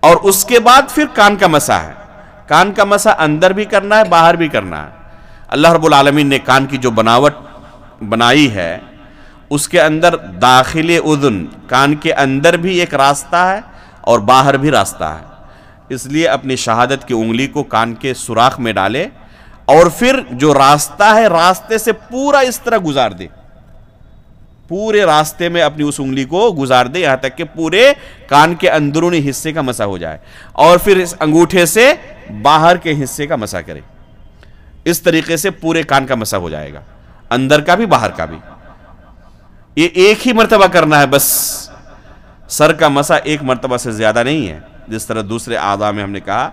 اور اس کے بعد پھر کان کا مسح ہے. کان کا مسح اندر بھی کرنا ہے باہر بھی کرنا ہے. اللہ رب العالمین نے کان کی جو بناوٹ بنائی ہے اس کے اندر داخل اذن کان کے اندر بھی ایک راستہ ہے اور باہر بھی راستہ ہے. اس لیے اپنی شہادت کی انگلی کو کان کے سوراخ میں ڈالے اور پھر جو راستہ ہے راستے سے پورا اس طرح گزار دے. پورے راستے میں اپنی اس انگلی کو گزار دے یہاں تک کہ پورے کان کے اندرونی حصے کا مسح ہو جائے اور پھر اس انگوٹھے سے باہر کے حصے کا مسح کرے. اس طریقے سے پورے کان کا مسح ہو جائے گا, اندر کا بھی باہر کا بھی. یہ ایک ہی مرتبہ کرنا ہے بس. سر کا مسح ایک مرتبہ سے زیادہ نہیں ہے. جس طرح دوسرے اعضاء میں ہم نے کہا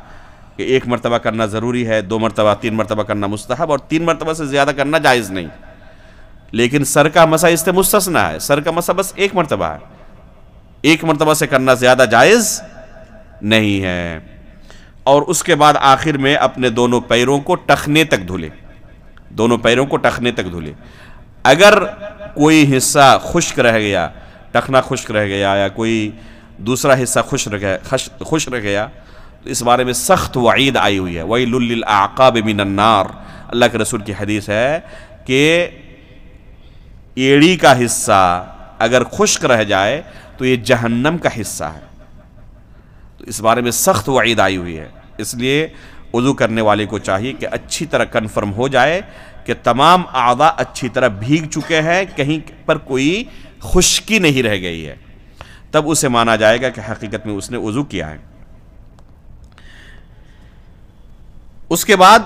کہ ایک مرتبہ کرنا ضروری ہے, 2 مرتبہ 3 مرتبہ کرنا مستحب اور 3 مرتبہ سے زیادہ کرنا جائز نہیں. لیکن سر کا مسح اس سے مستثنیٰ ہے. سر کا مسح بس ایک مرتبہ ہے, ایک مرتبہ سے کرنا زیادہ جائز نہیں ہے. اور اس کے بعد آخر میں اپنے دونوں پیروں کو ٹخنے تک دھلے. دونوں پیروں کو ٹخنے تک دھلے. اگر کوئی حصہ خشک رہ گیا, ٹخنا خشک رہ گیا یا کوئی دوسرا حصہ خشک رہ گیا تو اس بارے میں سخت وعید آئی ہوئی ہے. وَيْلٌ لِّلْأَعْقَابِ مِنَ النَّارِ. اللہ کے رسول کی حدیث ہے کہ ایڑی کا حصہ اگر خشک رہ جائے تو یہ جہنم کا حصہ ہے. تو اس بارے میں سخت وعید آئی ہوئی ہے. اس لیے وضو کرنے والے کو چاہیے کہ اچھی طرح کنفرم ہو جائے کہ تمام اعضاء اچھی طرح بھیگ چکے ہیں, کہیں پر کوئی خشکی نہیں رہ گئی ہے, تب اسے مانا جائے گا کہ حقیقت میں اس نے وضو کیا ہے. اس کے بعد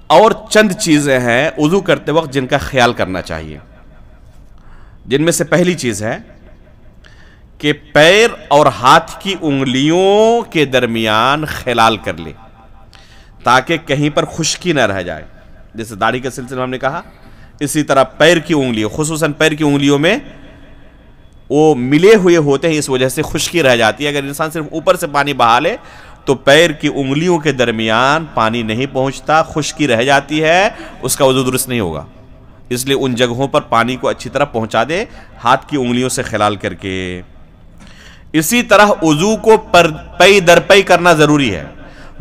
اور چند چیزیں ہیں وضو کرتے وقت جن کا خیال کرنا چاہیے. جن میں سے پہلی چیز ہے کہ پیر اور ہاتھ کی انگلیوں کے درمیان خلال کر لے تاکہ کہیں پر خشکی نہ رہ جائے. جیسے داڑھی کے سلسلے میں ہم نے کہا, اسی طرح پیر کی انگلیوں, خصوصاً پیر کی انگلیوں میں وہ ملے ہوئے ہوتے ہیں, اس وجہ سے خشکی رہ جاتی ہے. اگر انسان صرف اوپر سے پانی بہا لے تو پیر کی انگلیوں کے درمیان پانی نہیں پہنچتا, خشکی رہ جاتی ہے, اس کا وضو درست نہیں ہوگا. اس لیے ان جگہوں پر پانی کو اچھی طرح پہنچا دے ہاتھ کی انگلیوں سے خلال کر کے. اسی طرح وضو کو پئی در پئی کرنا ضروری ہے.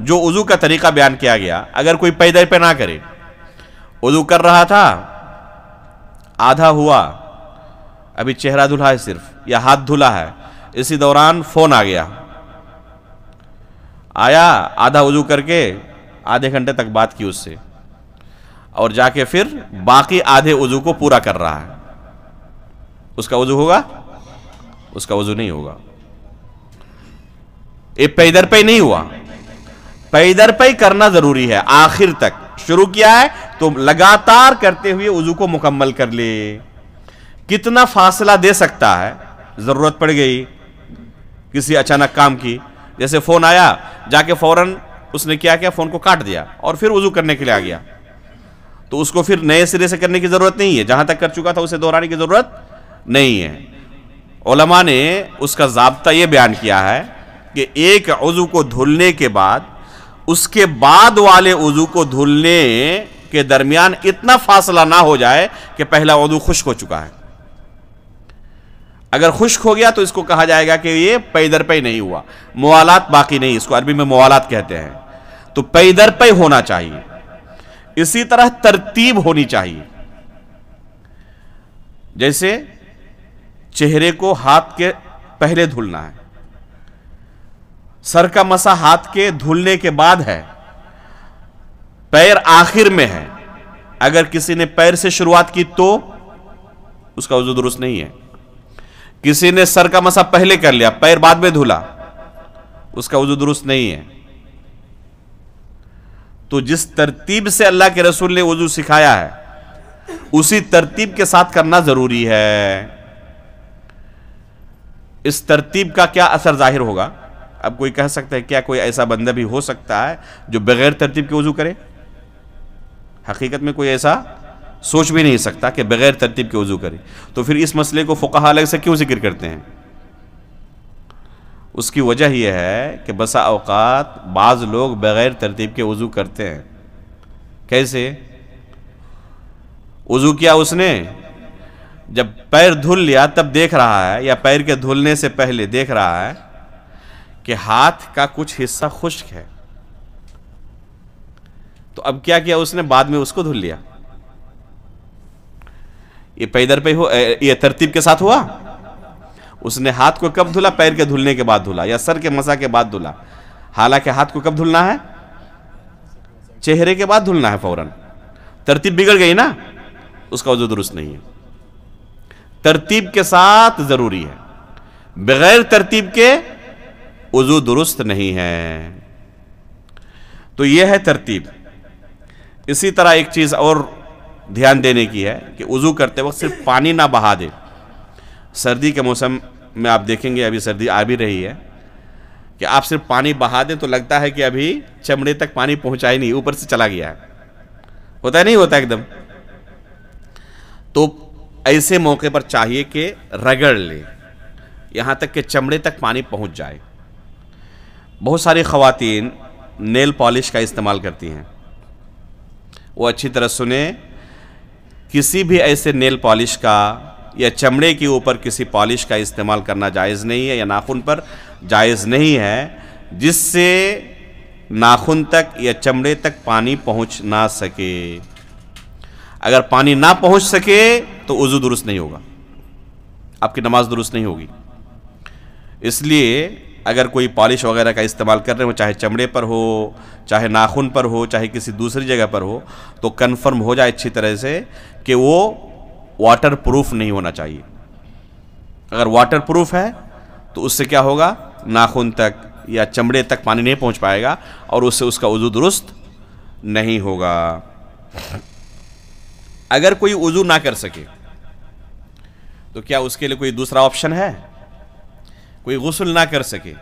جو وضو کا طریقہ بیان کیا گیا, اگر کوئی پئی در پئی نہ کرے, وضو کر رہا تھا, آدھا ہوا, ابھی چہرہ دھلا ہے صرف یا ہاتھ دھلا ہے, اسی دوران فون آ گیا, آیا آدھا وضو کر کے آدھے گھنٹے تک بات کی اس سے اور جا کے پھر باقی آدھے وضو کو پورا کر رہا ہے, اس کا وضو ہوگا؟ اس کا وضو نہیں ہوگا. یہ پیدر پہ نہیں ہوا. پیدر پہ کرنا ضروری ہے. آخر تک شروع کیا ہے تو لگاتار کرتے ہوئے وضو کو مکمل کر لے. کتنا فاصلہ دے سکتا ہے, ضرورت پڑ گئی کسی اچانک کام کی, جیسے فون آیا, جا کے فوراً اس نے کیا فون کو کاٹ دیا اور پھر وضو کرنے کے لیے آ گیا, تو اس کو پھر نئے سرے سے کرنے کی ضرورت نہیں ہے. جہاں تک کر چکا تھا اسے دہرانے کی ضرورت نہیں ہے. علماء نے اس کا ضابطہ یہ بیان کیا ہے کہ ایک وضو کو دھلنے کے بعد اس کے بعد والے وضو کو دھلنے کے درمیان اتنا فاصلہ نہ ہو جائے کہ پہلا وضو خشک ہو چکا ہے. اگر خشک ہو گیا تو اس کو کہا جائے گا کہ یہ پئی در پئی نہیں ہوا, موالات باقی نہیں, اس کو عربی میں موالات کہتے ہیں. تو پئی در پئی ہونا چاہیے. اسی طرح ترتیب ہونی چاہیے. جیسے چہرے کو ہاتھ کے پہلے دھلنا ہے, سر کا مسح ہاتھ کے دھلنے کے بعد ہے, پیر آخر میں ہے. اگر کسی نے پیر سے شروعات کی تو اس کا وضو درست نہیں ہے. کسی نے سر کا مسح پہلے کر لیا, پیر بعد میں دھلا, اس کا وضو درست نہیں ہے. تو جس ترتیب سے اللہ کے رسول نے وضو سکھایا ہے اسی ترتیب کے ساتھ کرنا ضروری ہے. اس ترتیب کا کیا اثر ظاہر ہوگا؟ اب کوئی کہہ سکتا ہے کیا کوئی ایسا بندہ بھی ہو سکتا ہے جو بغیر ترتیب کے وضو کرے؟ حقیقت میں کوئی ایسا سوچ بھی نہیں سکتا کہ بغیر ترتیب کے وضو کرے. تو پھر اس مسئلے کو فقہاء الگ سے کیوں ذکر کرتے ہیں؟ اس کی وجہ یہ ہے کہ بسا اوقات بعض لوگ بغیر ترتیب کے وضو کرتے ہیں. کیسے؟ وضو کیا اس نے، جب پیر دھل لیا تب دیکھ رہا ہے، یا پیر کے دھلنے سے پہلے دیکھ رہا ہے کہ ہاتھ کا کچھ حصہ خشک ہے، تو اب کیا کیا اس نے، بعد میں اس کو دھل لیا. یہ پیدر پہ ہو، یہ ترتیب کے ساتھ ہوا. اس نے ہاتھ کو کب دھلا؟ پیر کے دھلنے کے بعد دھلا، یا سر کے مسح کے بعد دھلا. حالانکہ ہاتھ کو کب دھلنا ہے؟ چہرے کے بعد دھلنا ہے فوراً. ترتیب بگڑ گئی نا، اس کا وضو درست نہیں ہے. ترتیب کے ساتھ ضروری ہے، بغیر ترتیب کے وضو درست نہیں ہے. تو یہ ہے ترتیب. اسی طرح ایک چیز اور دھیان دینے کی ہے کہ وضو کرتے وقت صرف پانی نہ بہا دے. سردی کے موسم میں آپ دیکھیں گے، ابھی سردی آ بھی رہی ہے، کہ آپ صرف پانی بہا دیں تو لگتا ہے کہ ابھی چمڑے تک پانی پہنچا ہی نہیں، اوپر سے چلا گیا ہے. ہوتا ہے نہیں ہوتا ایک دم؟ تو ایسے موقع پر چاہیے کہ رگڑ لے یہاں تک کہ چمڑے تک پانی پہنچ جائے. بہت ساری خواتین نیل پالش کا استعمال کرتی ہیں. وہ اچھی طرح سنیں، کسی بھی ایسے نیل پالش کا یا چمڑے کے اوپر کسی پالش کا استعمال کرنا جائز نہیں ہے، یا ناخن پر جائز نہیں ہے جس سے ناخن تک یا چمڑے تک پانی پہنچ نہ سکے. اگر پانی نہ پہنچ سکے تو وضو درست نہیں ہوگا، آپ کی نماز درست نہیں ہوگی. اس لیے اگر کوئی پالش وغیرہ کا استعمال کر رہے ہو، چاہے چمڑے پر ہو، چاہے ناخن پر ہو، چاہے کسی دوسری جگہ پر ہو، تو کنفرم ہو جائے اچھی طرح سے کہ وہ واٹر پروف نہیں ہونا چاہیے. اگر واٹر پروف ہے تو اس سے کیا ہوگا، ناخن تک یا چمڑے تک پانی نہیں پہنچ پائے گا، اور اس سے اس کا وضو درست نہیں ہوگا. اگر کوئی وضو نہ کر سکے تو کیا اس کے لیے کوئی دوسرا آپشن ہے؟ کوئی غسل نہ کر سکے،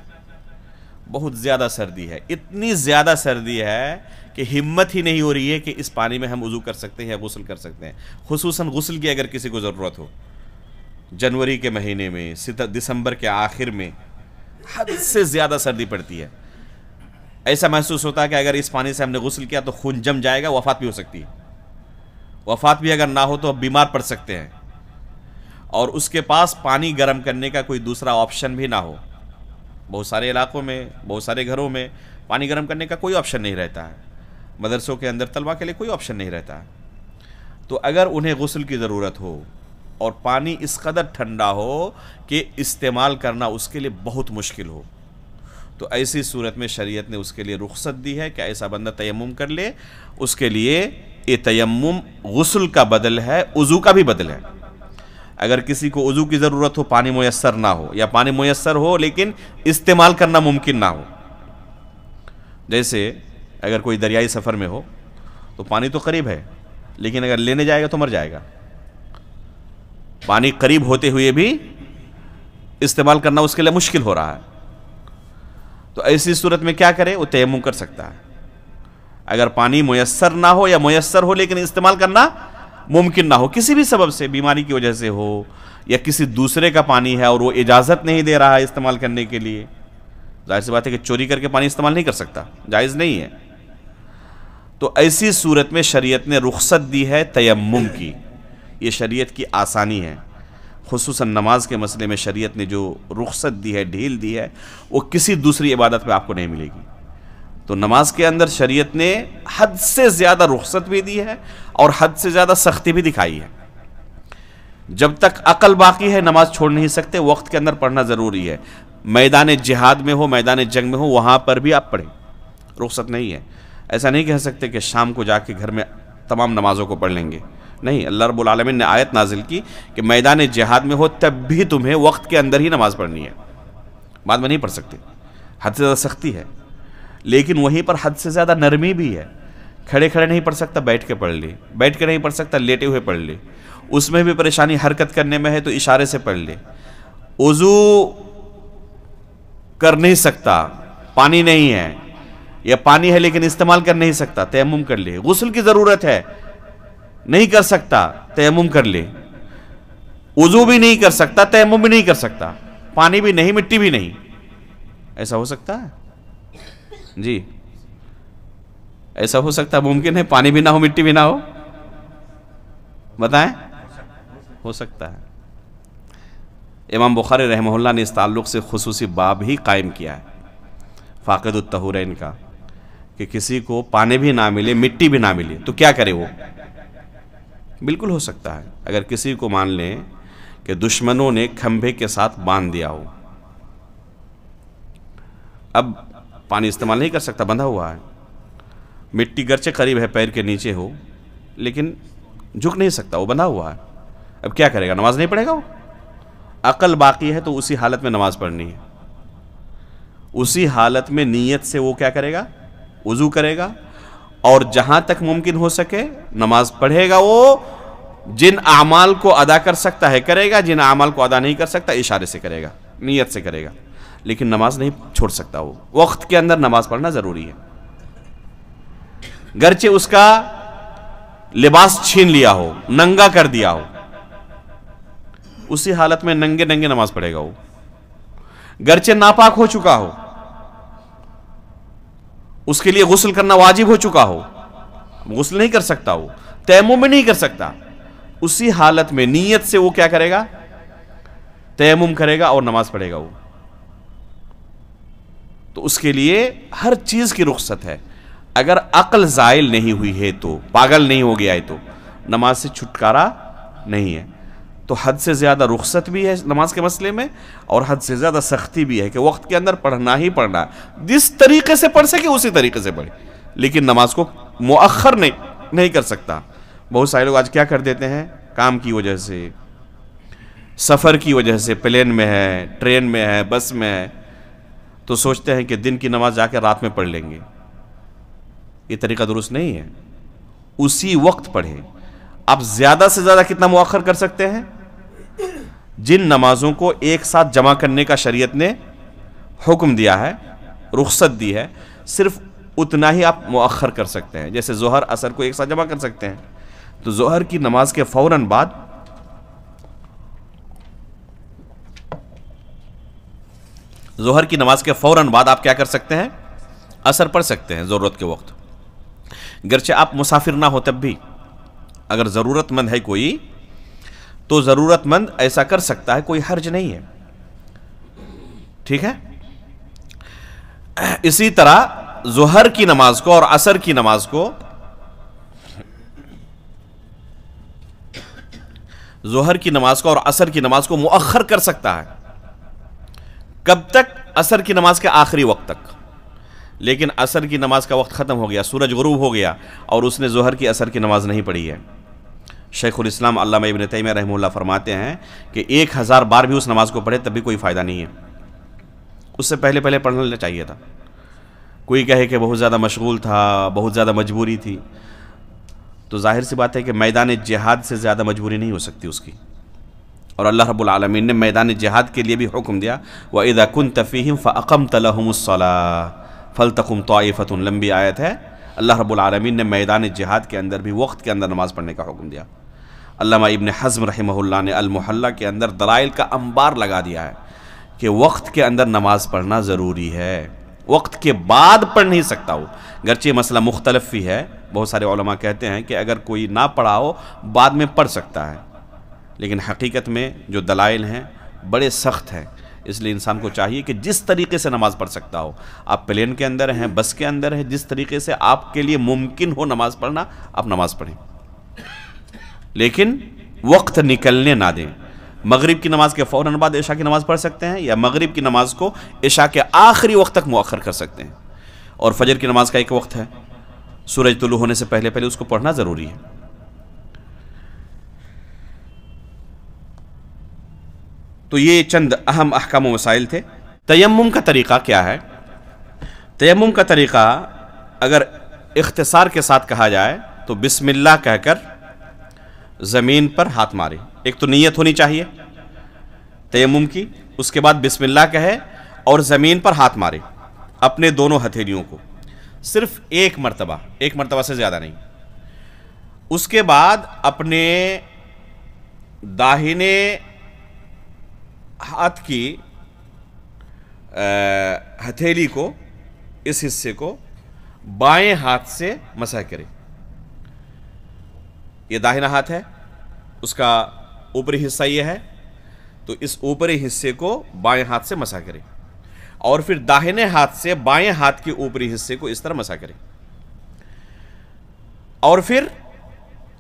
بہت زیادہ سردی ہے، اتنی زیادہ سردی ہے کہ ہمت ہی نہیں ہو رہی ہے کہ اس پانی میں ہم وضو کر سکتے ہیں یا غسل کر سکتے ہیں. خصوصاً غسل کی اگر کسی کو ضرورت ہو، جنوری کے مہینے میں، دسمبر کے آخر میں حد سے زیادہ سردی پڑتی ہے. ایسا محسوس ہوتا ہے کہ اگر اس پانی سے ہم نے غسل کیا تو خون جم جائے گا، وفات بھی ہو سکتی ہے. وفات بھی اگر نہ ہو تو بیمار پڑ سکتے ہیں، اور اس کے پاس پانی گرم کرنے کا کوئی دوسرا آپشن بھی نہ ہو. بہت سارے علاقوں میں، بہت سارے گھروں میں پانی گرم کرنے کا کوئی آپشن نہیں رہتا ہے. مدرسوں کے اندر طلبہ کے لیے کوئی آپشن نہیں رہتا ہے. تو اگر انہیں غسل کی ضرورت ہو اور پانی اس قدر ٹھنڈا ہو کہ استعمال کرنا اس کے لیے بہت مشکل ہو، تو ایسی صورت میں شریعت نے اس کے لیے رخصت دی ہے کہ ایسا بندہ تیمم کر لے. اس کے لیے یہ تیمم غسل کا بدل ہے، وضو کا بھی بدل ہے. اگر کسی کو وضو کی ضرورت ہو، پانی میسر نہ ہو، یا پانی میسر ہو لیکن استعمال کرنا ممکن نہ ہو، جیسے اگر کوئی دریائی سفر میں ہو تو پانی تو قریب ہے لیکن اگر لینے جائے گا تو مر جائے گا. پانی قریب ہوتے ہوئے بھی استعمال کرنا اس کے لیے مشکل ہو رہا ہے. تو ایسی صورت میں کیا کرے؟ وہ تیمم کر سکتا ہے. اگر پانی میسر نہ ہو یا میسر ہو لیکن استعمال کرنا ممکن نہ ہو، کسی بھی سبب سے، بیماری کی وجہ سے ہو، یا کسی دوسرے کا پانی ہے اور وہ اجازت نہیں دے رہا ہے استعمال کرنے کے لیے، ظاہر سی بات ہے کہ چوری کر کے پانی استعمال نہیں کر سکتا، جائز نہیں ہے. تو ایسی صورت میں شریعت نے رخصت دی ہے تیمم کی. یہ شریعت کی آسانی ہے. خصوصاً نماز کے مسئلے میں شریعت نے جو رخصت دی ہے، ڈھیل دی ہے، وہ کسی دوسری عبادت پہ آپ کو نہیں ملے گی. تو نماز کے اندر شریعت نے حد سے زیادہ رخصت بھی دی ہے اور حد سے زیادہ سختی بھی دکھائی ہے. جب تک عقل باقی ہے نماز چھوڑ نہیں سکتے، وقت کے اندر پڑھنا ضروری ہے. میدان جہاد میں ہو، میدان جنگ میں ہو، وہاں پر بھی آپ پڑھیں، رخصت نہیں ہے. ایسا نہیں کہہ سکتے کہ شام کو جا کے گھر میں تمام نمازوں کو پڑھ لیں گے، نہیں. اللہ رب العالمین نے آیت نازل کی کہ میدان جہاد میں ہو تب بھی تمہیں وقت کے اندر ہی نماز پڑھنی ہے، بعد میں نہیں پڑھ سکتے. حد سے زیادہ سختی ہے، لیکن وہیں پر حد سے زیادہ نرمی بھی ہے. کھڑے کھڑے نہیں پڑھ سکتا، بیٹھ کے پڑھ لے. بیٹھ کے نہیں پڑھ سکتا، لیٹے ہوئے پڑھ لے. اس میں بھی پریشانی حرکت کرنے میں ہے تو اشارے سے پڑھ لے. وضو کر نہیں سکتا، پانی نہیں ہے، یا پانی ہے لیکن استعمال کر نہیں سکتا، تیمم کر لے. غسل کی ضرورت ہے، نہیں کر سکتا، تیمم کر لے. وضو بھی نہیں کر سکتا، تیمم بھی نہیں کر سکتا، پانی بھی نہیں، مٹی بھی نہیں. ایسا ہو سکتا ہے؟ جی ایسا ہو سکتا ہے؟ ممکن ہے پانی بھی نہ ہو، مٹی بھی نہ ہو؟ بتائیں؟ ہو سکتا ہے۔ امام بخاری رحمہ اللہ نے اس تعلق سے خصوصی باب ہی قائم کیا ہے فاقد الطہورین کا، کہ کسی کو پانی بھی نہ ملے، مٹی بھی نہ ملے تو کیا کرے وہ؟ بالکل ہو سکتا ہے، اگر کسی کو مان لیں کہ دشمنوں نے کھمبے کے ساتھ باندھ دیا ہو، اب پانی استعمال نہیں کر سکتا، بندھا ہوا ہے، مٹی گرچہ قریب ہے پیر کے نیچے ہو لیکن جھک نہیں سکتا، وہ بندھا ہوا ہے، اب کیا کرے گا؟ نماز نہیں پڑھے گا وہ؟ عقل باقی ہے تو اسی حالت میں نماز پڑھنی ہے، اسی حالت میں نیت سے وہ کیا کرے گا؟ وضو کرے گا، اور جہاں تک ممکن ہو سکے نماز پڑھے گا۔ وہ جن اعمال کو ادا کر سکتا ہے کرے گا، جن اعمال کو ادا نہیں کر سکتا اشارے سے کرے گا، نیت سے کرے گا، لیکن نماز نہیں چھوڑ سکتا۔ وہ وقت کے اندر نماز پڑھنا ضروری ہے، گرچہ اس کا لباس چھین لیا ہو، ننگا کر دیا ہو، اسی حالت میں ننگے ننگے نماز پڑھے گا۔ وہ گرچہ ناپاک ہو چکا ہو، اس کے لیے غسل کرنا واجب ہو چکا ہو، غسل نہیں کر سکتا، وہ تیمم بھی نہیں کر سکتا، اسی حالت میں نیت سے وہ کیا کرے گا؟ تیمم کرے گا اور نماز پڑھے گا۔ وہ تو اس کے لیے ہر چیز کی رخصت ہے، اگر عقل زائل نہیں ہوئی ہے تو، پاگل نہیں ہو گیا ہے تو نماز سے چھٹکارا نہیں ہے۔ تو حد سے زیادہ رخصت بھی ہے نماز کے مسئلے میں، اور حد سے زیادہ سختی بھی ہے کہ وقت کے اندر پڑھنا ہی پڑھنا، جس طریقے سے پڑھ سکے اسی طریقے سے پڑھے، لیکن نماز کو مؤخر نہیں کر سکتا۔ بہت سارے لوگ آج کیا کر دیتے ہیں، کام کی وجہ سے، سفر کی وجہ سے، پلین میں ہے، ٹرین میں ہے، بس میں ہے، تو سوچتے ہیں کہ دن کی نماز جا کے رات میں پڑھ لیں گے۔ یہ طریقہ درست نہیں ہے، اسی وقت پڑھیں۔ آپ زیادہ سے زیادہ کتنا مؤخر کر سکتے ہیں؟ جن نمازوں کو ایک ساتھ جمع کرنے کا شریعت نے حکم دیا ہے، رخصت دی ہے، صرف اتنا ہی آپ مؤخر کر سکتے ہیں۔ جیسے ظہر عصر کو ایک ساتھ جمع کر سکتے ہیں، تو ظہر کی نماز کے فوراً بعد آپ کیا کر سکتے ہیں؟ عصر پڑھ سکتے ہیں ضرورت کے وقت، گرچہ آپ مسافر نہ ہو تب بھی، اگر ضرورت مند ہے کوئی تو ضرورت مند ایسا کر سکتا ہے، کوئی حرج نہیں ہے، ٹھیک ہے۔ اسی طرح ظہر کی نماز کو اور عصر کی نماز کو، ظہر کی نماز کو اور عصر کی نماز کو مؤخر کر سکتا ہے، کب تک؟ عصر کی نماز کے آخری وقت تک۔ لیکن عصر کی نماز کا وقت ختم ہو گیا، سورج غروب ہو گیا، اور اس نے ظہر کی عصر کی نماز نہیں پڑھی ہے، شیخ الاسلام علامہ ابن تیمیہ رحمہ اللہ فرماتے ہیں کہ 1000 بار بھی اس نماز کو پڑھے تب بھی کوئی فائدہ نہیں ہے، اس سے پہلے پڑھنا چاہیے تھا۔ کوئی کہے کہ بہت زیادہ مشغول تھا، بہت زیادہ مجبوری تھی، تو ظاہر سی بات ہے کہ میدان جہاد سے زیادہ مجبوری نہیں ہو سکتی اس کی، اور اللہ رب العالمین نے میدان جہاد کے لیے بھی حکم دیا، وَإِذَا كُنْتَ فِيهِمْ فَأَقَمْتَ لَهُمُ الصَّلَاةَ فَلْتَقُمْ طَائِفَةٌ، لمبی آیت ہے۔ اللہ رب العالمین نے میدان جہاد کے اندر بھی وقت کے اندر نماز پڑھنے کا حکم دیا۔ علامہ ابن حزم رحمہ اللہ نے المحلہ کے اندر دلائل کا انبار لگا دیا ہے کہ وقت کے اندر نماز پڑھنا ضروری ہے، وقت کے بعد پڑھ نہیں سکتا ہو، گرچہ مسئلہ مختلف بھی ہے، بہت سارے علماء کہتے ہیں کہ اگر کوئی نہ پڑھا ہو بعد میں پڑھ سکتا ہے، لیکن حقیقت میں جو دلائل ہیں بڑے سخت ہیں، اس لیے انسان کو چاہیے کہ جس طریقے سے نماز پڑھ سکتا ہو، آپ پلین کے اندر ہیں، بس کے اندر ہیں، جس طریقے سے آپ کے لیے ممکن ہو نماز پڑھنا، آپ نماز پڑھیں، لیکن وقت نکلنے نہ دیں۔ مغرب کی نماز کے فوراً بعد عشاء کی نماز پڑھ سکتے ہیں، یا مغرب کی نماز کو عشاء کے آخری وقت تک مؤخر کر سکتے ہیں، اور فجر کی نماز کا ایک وقت ہے، سورج طلوع ہونے سے پہلے اس کو پڑھنا ضروری ہے۔ تو یہ چند اہم احکام و مسائل تھے۔ تیمم کا طریقہ کیا ہے؟ تیمم کا طریقہ اگر اختصار کے ساتھ کہا جائے تو بسم اللہ کہہ کر زمین پر ہاتھ مارے، ایک تو نیت ہونی چاہیے تیمم کی، اس کے بعد بسم اللہ کہے اور زمین پر ہاتھ مارے اپنے دونوں ہتھیلیوں کو، صرف ایک مرتبہ سے زیادہ نہیں۔ اس کے بعد اپنے داہنے ہاتھ کی ہتھیلی کو، اس حصے کو بائیں ہاتھ سے مسح کرے۔ یہ داہنا ہاتھ ہے، اس کا اوپری حصہ یہ ہے، تو اس اوپری حصے کو بائیں ہاتھ سے مسح کرے، اور پھر داہنے ہاتھ سے بائیں ہاتھ کے اوپری حصے کو اس طرح مسح کرے، اور پھر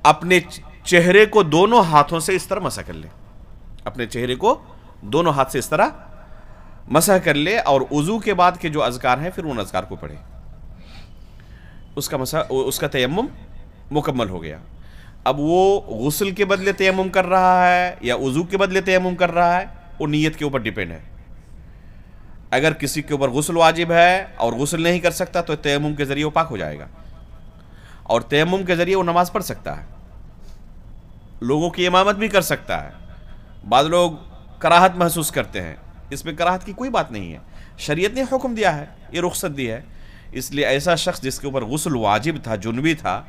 اپنے چہرے کو دونوں ہاتھوں سے اس طرح مسح کر لے، اپنے چہرے کو دونوں ہاتھ سے اس طرح مسح کر لے، اور وضو کے بعد کے جو اذکار ہیں پھر ان اذکار کو پڑھے۔ اس کا تیمم مکمل ہو گیا۔ اب وہ غسل کے بدلے تیمم کر رہا ہے یا وضو کے بدلے تیمم کر رہا ہے، وہ نیت کے اوپر ڈیپینڈ ہے۔ اگر کسی کے اوپر غسل واجب ہے اور غسل نہیں کر سکتا تو تیمم کے ذریعے وہ پاک ہو جائے گا، اور تیمم کے ذریعے وہ نماز پڑھ سکتا ہے، لوگوں کی امامت بھی کر سکتا ہے۔ بعض لوگ کراہت محسوس کرتے ہیں، اس میں کراہت کی کوئی بات نہیں ہے، شریعت نے حکم دیا ہے، یہ رخصت دی ہے۔ اس لیے ایسا شخص جس کے اوپر غسل واجب تھا، جنبی تھا،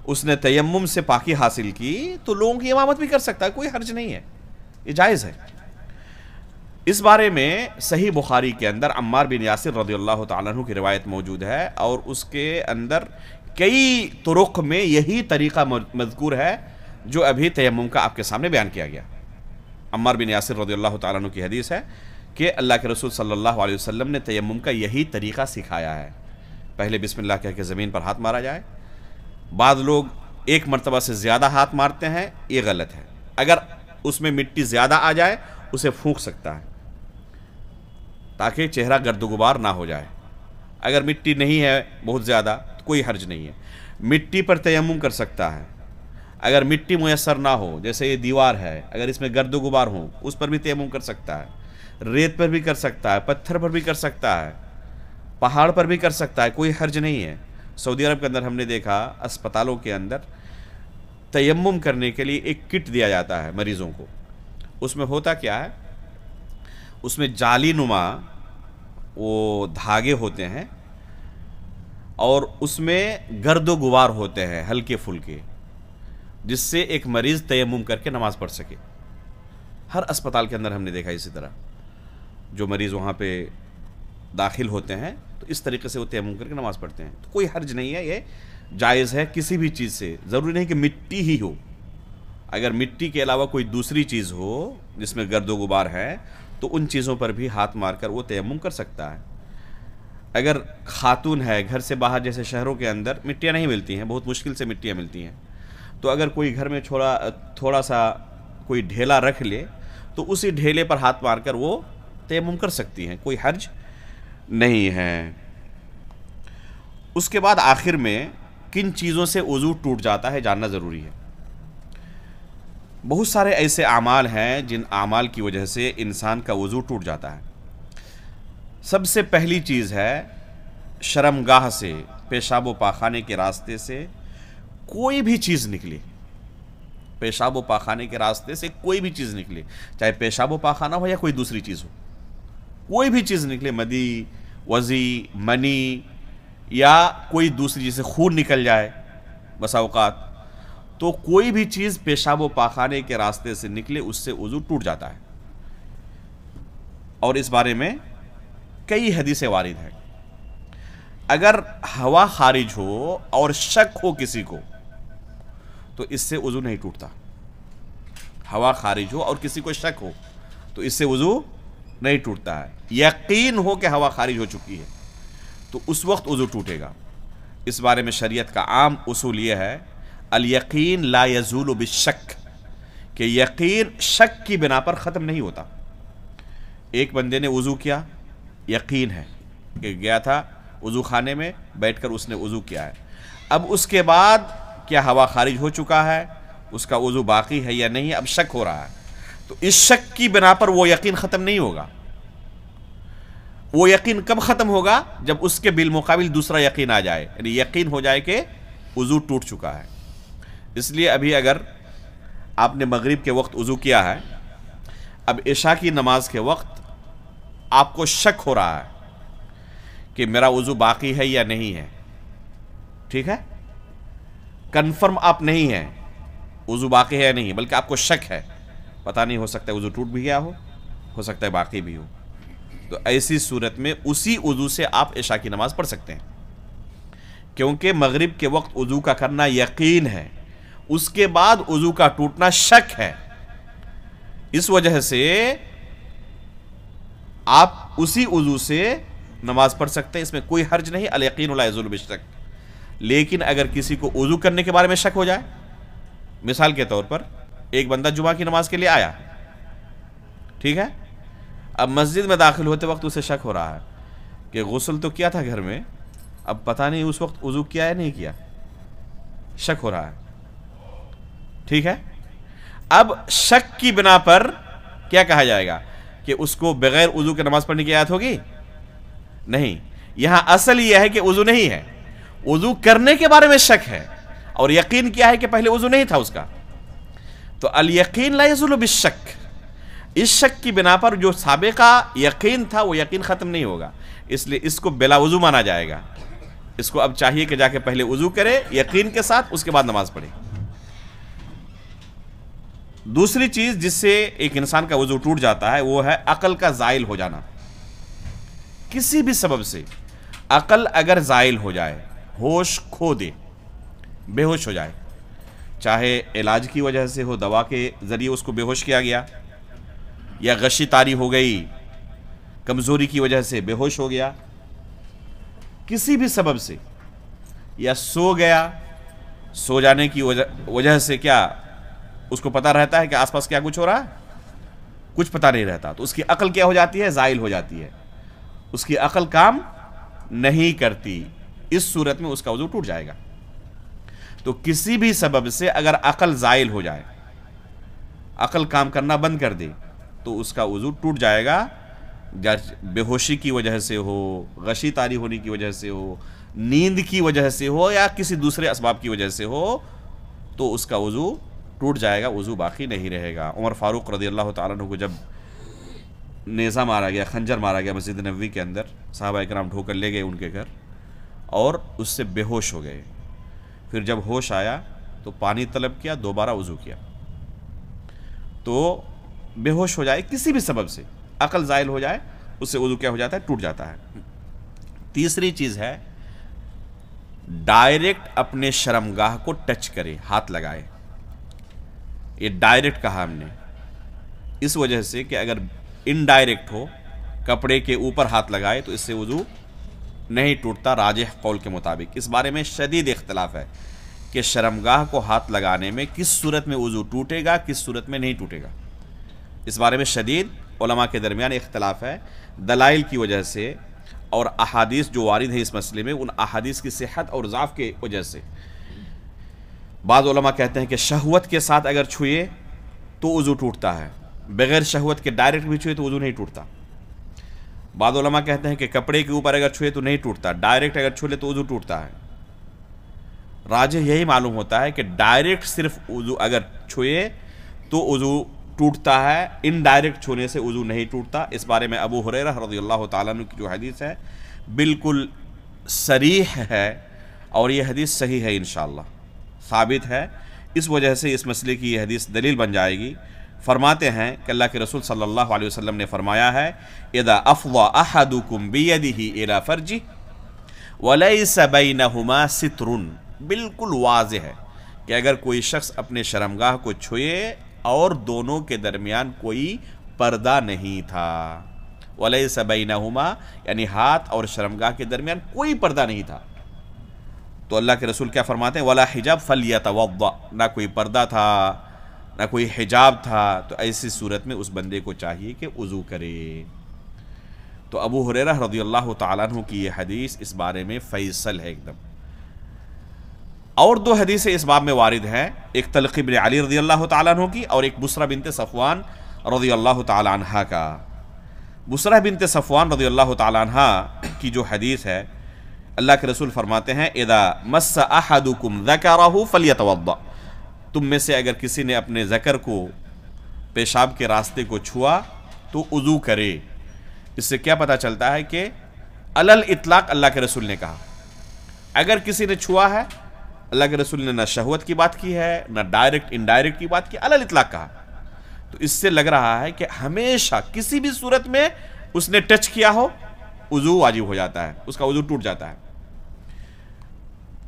اس نے تیمم سے پاکی حاصل کی تو لوگوں کی امامت بھی کر سکتا ہے، کوئی حرج نہیں ہے، یہ جائز ہے۔ اس بارے میں صحیح بخاری کے اندر عمار بن یاسر رضی اللہ تعالیٰ عنہ کی روایت موجود ہے، اور اس کے اندر کئی طرق میں یہی طریقہ مذکور ہے جو ابھی تیمم کا آپ کے سامنے بیان کیا گیا۔ عمار بن یاسر رضی اللہ تعالیٰ عنہ کی حدیث ہے کہ اللہ کے رسول صلی اللہ علیہ وسلم نے تیمم کا یہی طریقہ سکھایا ہے۔ پہلے بسم اللہ کہہ کے زمین پر ہاتھ مارا جائے۔ بعض لوگ ایک مرتبہ سے زیادہ ہاتھ مارتے ہیں، یہ غلط ہے۔ اگر اس میں مٹی زیادہ آ جائے اسے پھونک سکتا ہے تاکہ چہرہ گرد و غبار نہ ہو جائے۔ اگر مٹی نہیں ہے بہت زیادہ تو کوئی حرج نہیں ہے، مٹی پر تیمم کر سکتا ہے۔ اگر مٹی میسر نہ ہو، جیسے یہ دیوار ہے، اگر اس میں گرد و غبار ہو اس پر بھی تیمم کر سکتا ہے، ریت پر بھی کر سکتا ہے، پتھر پر بھی کر سکتا ہے، پہاڑ پر بھی کر سکتا ہے، کوئی حرج نہیں ہے۔ سعودی عرب کے اندر ہم نے دیکھا اسپتالوں کے اندر تیمم کرنے کے لیے ایک کٹ دیا جاتا ہے مریضوں کو۔ اس میں ہوتا کیا ہے، اس میں جالی نما وہ دھاگے ہوتے ہیں، اور اس میں گرد و غبار ہوتے ہیں ہلکے پھلکے، جس سے ایک مریض تیمم کر کے نماز پڑھ سکے۔ ہر اسپتال کے اندر ہم نے دیکھا اسی طرح، جو مریض وہاں پہ داخل ہوتے ہیں تو اس طریقے سے وہ تیمم کر کے نماز پڑھتے ہیں، تو کوئی حرج نہیں ہے، یہ جائز ہے کسی بھی چیز سے۔ ضروری نہیں کہ مٹی ہی ہو، اگر مٹی کے علاوہ کوئی دوسری چیز ہو جس میں گرد و غبار ہے تو ان چیزوں پر بھی ہاتھ مار کر وہ تیمم کر سکتا ہے۔ اگر خاتون ہے، گھر سے باہر جیسے شہروں کے اندر مٹیاں نہیں ملتی ہیں، بہت مشکل سے مٹیاں ملتی ہیں، تو اگر کوئی گھر میں تھوڑا سا کوئی ڈھیلا رکھ لے تو اسی ڈھیلے پر ہاتھ مار کر وہ تیمم کر سکتی ہیں، کوئی حرج نہیں ہے۔ اس کے بعد آخر میں کن چیزوں سے وضو ٹوٹ جاتا ہے جاننا ضروری ہے۔ بہت سارے ایسے اعمال ہیں جن اعمال کی وجہ سے انسان کا وضو ٹوٹ جاتا ہے۔ سب سے پہلی چیز ہے شرمگاہ سے، پیشاب و پاخانے کے راستے سے کوئی بھی چیز نکلے، پیشاب و پاخانے کے راستے سے کوئی بھی چیز نکلے، چاہے پیشاب و پاخانہ ہو یا کوئی دوسری چیز ہو، کوئی بھی چیز نکلے، مدی، وضی، منی یا کوئی دوسری جیسے خون نکل جائے بسا اوقات، تو کوئی بھی چیز پیشاب و پاخانے کے راستے سے نکلے اس سے وضو ٹوٹ جاتا ہے، اور اس بارے میں کئی حدیثیں وارد ہیں۔ اگر ہوا خارج ہو اور شک ہو کسی کو تو اس سے وضو نہیں ٹوٹتا۔ ہوا خارج ہو اور کسی کو شک ہو تو اس سے وضو نہیں ٹوٹتا ہے، یقین ہو کہ ہوا خارج ہو چکی ہے تو اس وقت وضو ٹوٹے گا۔ اس بارے میں شریعت کا عام اصول یہ ہے، الیقین لا یزول بالشک، کہ یقین شک کی بنا پر ختم نہیں ہوتا۔ ایک بندے نے وضو کیا، یقین ہے کہ گیا تھا وضو خانے میں، بیٹھ کر اس نے وضو کیا ہے، اب اس کے بعد کیا ہوا خارج ہو چکا ہے، اس کا وضو باقی ہے یا نہیں، اب شک ہو رہا ہے، تو اس شک کی بنا پر وہ یقین ختم نہیں ہوگا۔ وہ یقین کب ختم ہوگا؟ جب اس کے بالمقابل دوسرا یقین آ جائے، یعنی یقین ہو جائے کہ وضو ٹوٹ چکا ہے۔ اس لیے ابھی اگر آپ نے مغرب کے وقت وضو کیا ہے، اب عشاء کی نماز کے وقت آپ کو شک ہو رہا ہے کہ میرا وضو باقی ہے یا نہیں ہے، ٹھیک ہے، کنفرم آپ نہیں ہیں وضو باقی ہے یا نہیں، بلکہ آپ کو شک ہے، پتہ نہیں، ہو سکتا ہے وضو ٹوٹ بھی گیا ہو سکتا ہے باقی بھی ہو، تو ایسی صورت میں اسی وضو سے آپ عشاء کی نماز پڑھ سکتے ہیں، کیونکہ مغرب کے وقت وضو کا کرنا یقین ہے، اس کے بعد وضو کا ٹوٹنا شک ہے، اس وجہ سے آپ اسی وضو سے نماز پڑھ سکتے ہیں، اس میں کوئی حرج نہیں، الیقین لا یزول بالشک۔ لیکن اگر کسی کو وضو کرنے کے بارے میں شک ہو جائے، مثال کے طور پر ایک بندہ جمعہ کی نماز کے لیے آیا، ٹھیک ہے، اب مسجد میں داخل ہوتے وقت اسے شک ہو رہا ہے کہ غسل تو کیا تھا گھر میں، اب پتہ نہیں اس وقت وضو کیا ہے نہیں کیا، شک ہو رہا ہے، ٹھیک ہے۔ اب شک کی بنا پر کیا کہا جائے گا کہ اس کو بغیر وضو کے نماز پڑھنے کی اجازت ہوگی؟ نہیں، یہاں اصل یہ ہے کہ وضو نہیں ہے، وضو کرنے کے بارے میں شک ہے، اور یقین کیا ہے کہ پہلے وضو نہیں تھا اس کا، تو الیقین لا یزول بالشک، اس شک کی بنا پر جو سابقہ یقین تھا وہ یقین ختم نہیں ہوگا، اس لیے اس کو بلا وضو مانا جائے گا۔ اس کو اب چاہیے کہ جا کے پہلے وضو کرے یقین کے ساتھ، اس کے بعد نماز پڑھے۔ دوسری چیز جس سے ایک انسان کا وضو ٹوٹ جاتا ہے وہ ہے عقل کا زائل ہو جانا۔ کسی بھی سبب سے عقل اگر زائل ہو جائے، ہوش کھو دے، بے ہوش ہو جائے، چاہے علاج کی وجہ سے ہو، دوا کے ذریعے اس کو بے ہوش کیا گیا، یا غشی طاری ہو گئی، کمزوری کی وجہ سے بے ہوش ہو گیا، کسی بھی سبب سے، یا سو گیا، سو جانے کی وجہ سے کیا اس کو پتہ رہتا ہے کہ آس پاس کیا کچھ ہو رہا ہے؟ کچھ پتہ نہیں رہتا، تو اس کی عقل کیا ہو جاتی ہے؟ زائل ہو جاتی ہے، اس کی عقل کام نہیں کرتی، اس صورت میں اس کا وضو ٹوٹ جائے گا۔ تو کسی بھی سبب سے اگر عقل زائل ہو جائے، عقل کام کرنا بند کر دے، تو اس کا وضو ٹوٹ جائے گا، بے ہوشی کی وجہ سے ہو، غشی طاری ہونے کی وجہ سے ہو، نیند کی وجہ سے ہو، یا کسی دوسرے اسباب کی وجہ سے ہو، تو اس کا وضو ٹوٹ جائے گا، وضو باقی نہیں رہے گا۔ عمر فاروق رضی اللہ تعالیٰ عنہ کو جب نیزہ مارا گیا، خنجر مارا گیا مسجد نبوی کے اندر، صحابہ اکرام ٹھو کر لے گئے ان کے گھر، اور اس سے بے ہوش ہو گئے۔ پھر جب ہوش آیا تو پانی طلب کیا، دوبارہ وضو کیا۔ تو بے ہوش ہو جائے کسی بھی سبب سے، عقل زائل ہو جائے، اس سے وضو کیا ہو جاتا ہے؟ ٹوٹ جاتا ہے۔ تیسری چیز ہے ڈائریکٹ اپنے شرمگاہ کو ٹچ کرے، ہاتھ لگائے، یہ ڈائریکٹ کہا ہم نے، اس وجہ سے کہ اگر انڈائریکٹ ہو، کپڑے کے اوپر ہاتھ لگائے تو اس سے وضو نہیں ٹوٹتا، راجح قول کے مطابق۔ اس بارے میں شدید اختلاف ہے کہ شرمگاہ کو ہاتھ لگانے میں کس صورت میں وضو ٹوٹے گا، کس صورت میں نہیں ٹوٹے گا، اس بارے میں شدید علماء کے درمیان اختلاف ہے، دلائل کی وجہ سے اور احادیث جو وارد ہیں اس مسئلے میں، ان احادیث کی صحت اور ضعف کی وجہ سے۔ بعض علماء کہتے ہیں کہ شہوت کے ساتھ اگر چھوئے تو وضو ٹوٹتا ہے، بغیر شہوت کے ڈائریکٹ بھی چھوئے تو وضو نہیں ٹوٹتا۔ بعض علماء کہتے ہیں کہ کپڑے کے اوپر اگر چھوئے تو نہیں ٹوٹتا، ڈائریکٹ اگر چھو لے تو وضو ٹوٹتا ہے۔ راجح یہی معلوم ہوتا ہے کہ ڈائریکٹ صرف وضو اگر چھوئے تو وضو ٹوٹتا ہے، انڈائریکٹ چھونے سے وضو نہیں ٹوٹتا۔ اس بارے میں ابو ہریرہ رضی اللہ تعالیٰ عنہ کی جو حدیث ہے بالکل صریح ہے، اور یہ حدیث صحیح ہے، انشاءاللہ ثابت ہے، اس وجہ سے اس مسئلے کی یہ حدیث دلیل بن جائے گی۔ فرماتے ہیں کہ اللہ کے رسول صلی اللہ علیہ وسلم نے فرمایا ہے اذا افضى احدكم بيده الى فرجه وليس بينهما ستر، بالکل واضح ہے کہ اگر کوئی شخص اپنے شرمگاہ کو چھوئے اور دونوں کے درمیان کوئی پردہ نہیں تھا، ولیس بینہما یعنی ہاتھ اور شرمگاہ کے درمیان کوئی پردہ نہیں تھا، تو اللہ کے رسول کیا فرماتے ہیں؟ ولا حجاب فلیتوضأ، نہ کوئی پردہ تھا نہ کوئی حجاب تھا، تو ایسی صورت میں اس بندے کو چاہیے کہ وضو کرے۔ تو ابو ہریرہ رضی اللہ تعالیٰ عنہ کی یہ حدیث اس بارے میں فیصل ہے ایک دم۔ اور دو حدیثیں اس باب میں وارد ہیں، ایک طلق بن علی رضی اللہ تعالیٰ عنہ کی، اور ایک بصرہ بنت صفوان رضی اللہ تعالیٰ عنہ کا۔ بصرہ بنت صفوان رضی اللہ تعالیٰ عنہ کی جو حدیث ہے، اللہ کے رسول فرماتے ہیں اذا مس احدکم ذکرہ فلیتوضأ، تم میں سے اگر کسی نے اپنے ذکر کو، پیشاب کے راستے کو چھوا تو وضو کرے۔ اس سے کیا پتہ چلتا ہے کہ علل اطلاق اللہ کے رسول نے کہا، اگر کسی نے چھوا ہے، اللہ کے رسول نے نہ شہوت کی بات کی ہے نہ ڈائریکٹ انڈائریکٹ کی بات کی، علل اطلاق کہا، تو اس سے لگ رہا ہے کہ ہمیشہ کسی بھی صورت میں اس نے ٹچ کیا ہو وضو واجب ہو جاتا ہے، اس کا وضو ٹوٹ جاتا ہے۔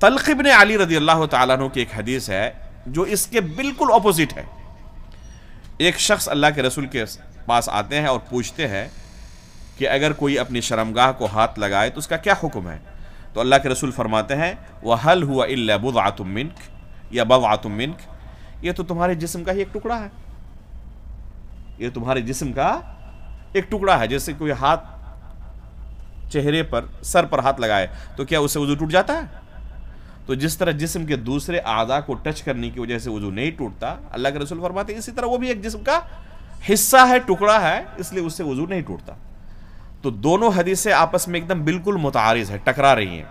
طلق بن علی رضی اللہ تعالیٰ عنہ کی ایک حدیث ہے جو اس کے بالکل اپوزٹ ہے۔ ایک شخص اللہ کے رسول کے پاس آتے ہیں اور پوچھتے ہیں کہ اگر کوئی اپنی شرمگاہ کو ہاتھ لگائے تو اس کا کیا حکم ہے؟ تو اللہ کے رسول فرماتے ہیں وَهَلْ هُوَ إِلَّا بُضْعَةٌ مِّنْكَ یا بَضْعَةٌ مِّنْكَ، یہ تو تمہارے جسم کا ہی ایک ٹکڑا ہے، یہ تمہارے جسم کا ایک ٹکڑا ہے۔ جیسے کوئی ہاتھ چہرے پر، سر پر ہاتھ لگائے تو کیا اس سے وضو ٹوٹ جاتا ہے؟ تو جس طرح جسم کے دوسرے اعضاء کو ٹچ کرنے کی وجہ سے وضو نہیں ٹوٹتا، اللہ کے رسول فرماتے ہیں اسی طرح وہ بھی ایک جسم کا حصہ ہے، ٹکڑا ہے، اس لیے اس سے وضو نہیں ٹوٹتا۔ تو دونوں حدیثیں آپس میں ایک دم بالکل متعارض ہے، ٹکرا رہی ہیں۔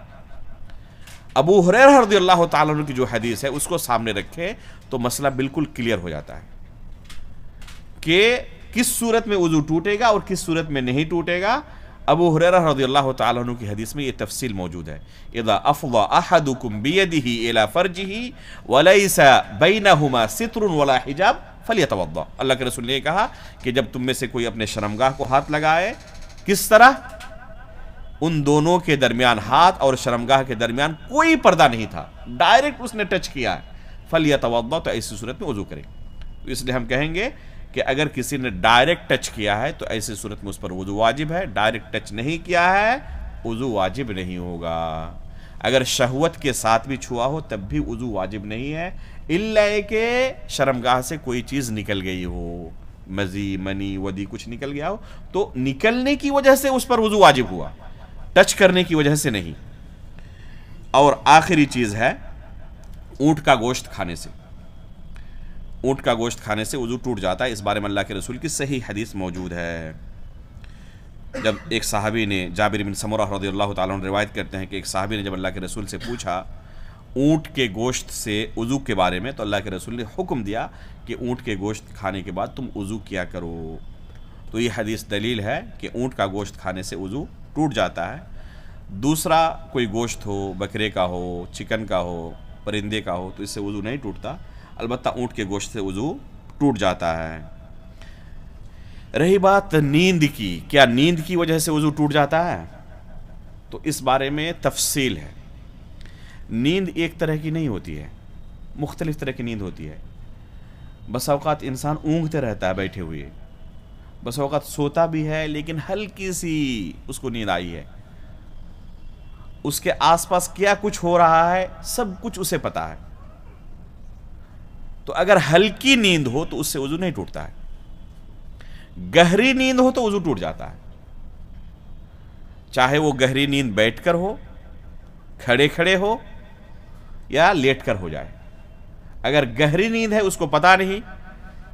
ابو ہریرہ رضی اللہ تعالیٰ عنہ کی جو حدیث ہے اس کو سامنے رکھے تو مسئلہ بالکل کلیئر ہو جاتا ہے کہ کس صورت میں وضو ٹوٹے گا اور کس صورت میں نہیں ٹوٹے گا۔ ابو ہریرہ رضی اللہ تعالیٰ عنہ کی حدیث میں یہ تفصیل موجود ہے، اذا افضى احدكم بيده الى فرجه وليس بينهما ستر ولا حجاب فليتوضا۔ اللہ کے رسول نے کہا کہ جب تم میں سے کوئی اپنے شرمگاہ کو ہاتھ لگائے، کس طرح؟ ان دونوں کے درمیان، ہاتھ اور شرمگاہ کے درمیان کوئی پردہ نہیں تھا، ڈائریکٹ اس نے ٹچ کیا ہے، فلیتوضا، تو ایسی صورت میں وضو کرے۔ تو اس لیے ہم کہیں گے کہ اگر کسی نے ڈائریکٹ ٹچ کیا ہے تو ایسی صورت میں اس پر وضو واجب ہے، ڈائریکٹ ٹچ نہیں کیا ہے وضو واجب نہیں ہوگا۔ اگر شہوت کے ساتھ بھی چھوا ہو تب بھی وضو واجب نہیں ہے، الا کہ شرمگاہ سے کوئی چیز نکل گئی ہو، مزی، منی، ودی کچھ نکل گیا ہو تو نکلنے کی وجہ سے اس پر وضو واجب ہوا، ٹچ کرنے کی وجہ سے نہیں۔ اور آخری چیز ہے اونٹ کا گوشت کھانے سے، اونٹ کا گوشت کھانے سے وضو ٹوٹ جاتا ہے۔ اس بارے میں اللہ کے رسول کی صحیح حدیث موجود ہے۔ جب ایک صحابی نے، جابر بن سمرہ رضی اللہ تعالیٰ عنہ روایت کرتے ہیں کہ ایک صحابی نے جب اللہ کے رسول سے پوچھا اونٹ کے گوشت سے وضو کے بارے میں، تو اللہ کے رسول نے حکم دیا کہ اونٹ کے گوشت کھانے کے بعد تم وضو کیا کرو۔ تو یہ حدیث دلیل ہے کہ اونٹ کا گوشت کھانے سے وضو ٹوٹ جاتا ہے۔ دوسرا کوئی گوشت ہو، بکرے کا ہو، چکن کا ہو، پرندے کا ہو، تو اس سے وضو نہیں ٹوٹتا، البتہ اونٹ کے گوشت سے وضو ٹوٹ جاتا ہے۔ رہی بات نیند کی، کیا نیند کی وجہ سے وضو ٹوٹ جاتا ہے؟ تو اس بارے میں تفصیل ہے۔ نیند ایک طرح کی نہیں ہوتی ہے، مختلف طرح کی نیند ہوتی ہے۔ بس اوقات انسان اونگتے رہتا ہے بیٹھے ہوئے، بس اوقات سوتا بھی ہے لیکن ہلکی سی اس کو نیند آئی ہے، اس کے آس پاس کیا کچھ ہو رہا ہے سب کچھ اسے پتا ہے۔ تو اگر ہلکی نیند ہو تو اس سے وضو نہیں ٹوٹتا ہے، گہری نیند ہو تو وضو ٹوٹ جاتا ہے، چاہے وہ گہری نیند بیٹھ کر ہو، کھڑے کھڑے ہو یا لیٹ کر ہو جائے۔ اگر گہری نیند ہے اس کو پتا نہیں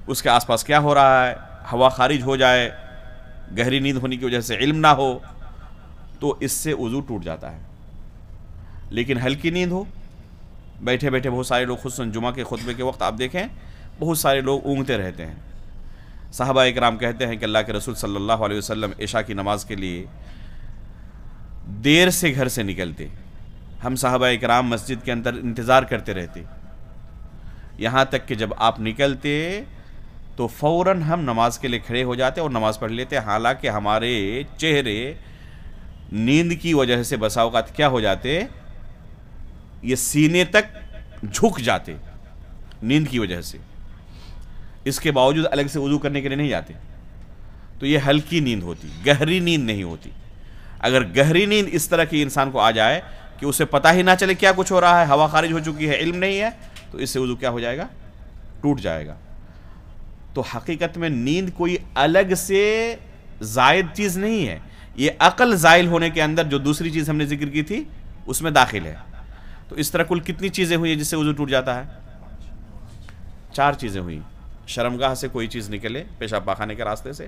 اس کے آس پاس کیا ہو رہا ہے، ہوا خارج ہو جائے، گہری نیند ہونے کی وجہ سے علم نہ ہو، تو اس سے وضو ٹوٹ جاتا ہے۔ لیکن ہلکی نیند ہو، بیٹھے بیٹھے بہت سارے لوگ، خصوصاً جمعہ کے خطبے کے وقت آپ دیکھیں بہت سارے لوگ اونگتے رہتے ہیں۔ صحابہ اکرام کہتے ہیں کہ اللہ کے رسول صلی اللہ علیہ وسلم عشاء کی نماز کے لیے دیر سے گھر سے نکلتے، ہم صحابہ اکرام مسجد کے اندر انتظار کرتے رہتے، یہاں تک کہ جب آپ نکلتے تو فوراً ہم نماز کے لیے کھڑے ہو جاتے اور نماز پڑھ لیتے، حالانکہ ہمارے چہرے نیند کی وجہ سے بسا اوقات کیا ہو جاتے، یہ سینے تک جھک جاتے نیند کی وجہ سے، اس کے باوجود الگ سے وضو کرنے کے لیے نہیں جاتے۔ تو یہ ہلکی نیند ہوتی، گہری نیند نہیں ہوتی۔ اگر گہری نیند اس طرح کی انسان کو آ جائے کہ اسے پتہ ہی نہ چلے کیا کچھ ہو رہا ہے، ہوا خارج ہو چکی ہے، علم نہیں ہے، تو اس سے وضو کیا ہو جائے گا، ٹوٹ جائے گا۔ تو حقیقت میں نیند کوئی الگ سے زائد چیز نہیں ہے، یہ عقل زائل ہونے کے اندر جو دوسری چیز ہم نے ذکر کی تھی اس میں داخل ہے۔ تو اس طرح کل کتنی چیزیں ہوئی ہیں جس سے وضو ٹوٹ جاتا ہے؟ 4 چیزیں ہوئیں۔ شرمگاہ سے کوئی چیز نکلے پیشاب پاخانے کے راستے سے،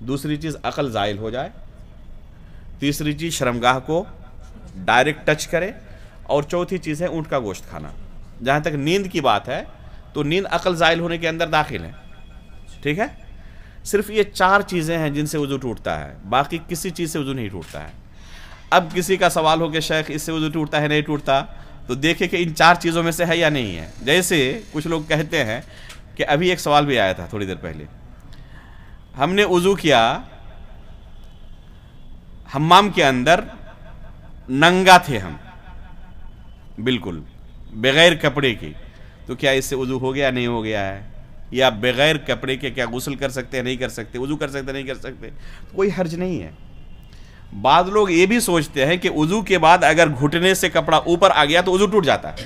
دوسری چیز عقل زائل ہو جائے، تیسری چیز شرمگاہ کو ڈائریکٹ ٹچ کرے، اور چوتھی چیز ہے اونٹ کا گوشت کھانا۔ جہاں تک نیند کی بات ہے تو نیند عقل زائل ہونے کے اندر داخل ہے، ٹھیک ہے؟ صرف یہ 4 چیزیں ہیں جن سے وضو ٹوٹتا ہے، باقی کسی چیز سے وضو نہیں ٹوٹتا ہے۔ اب کسی کا سوال ہو کہ شیخ اس سے وضو ٹوٹتا ہے نہیں ٹوٹتا، تو دیکھیں کہ ان 4 چیزوں میں سے ہے یا نہیں ہے۔ جیسے کچھ لوگ کہتے ہیں کہ ابھی ایک سوال بھی آیا تھا تھوڑی دیر پہلے، ہم نے وضو کیا حمام کے اندر، ننگا تھے ہم بالکل بغیر کپڑے کے، تو کیا اس سے وضو ہو گیا نہیں ہو گیا ہے؟ یا بغیر کپڑے کے کیا غسل کر سکتے ہیں نہیں کر سکتے، وضو کر سکتے نہیں کر سکتے؟ کوئی حرج نہیں ہے۔ بعض لوگ یہ بھی سوچتے ہیں کہ وضو کے بعد اگر گھٹنے سے کپڑا اوپر آ گیا تو وضو ٹوٹ جاتا ہے۔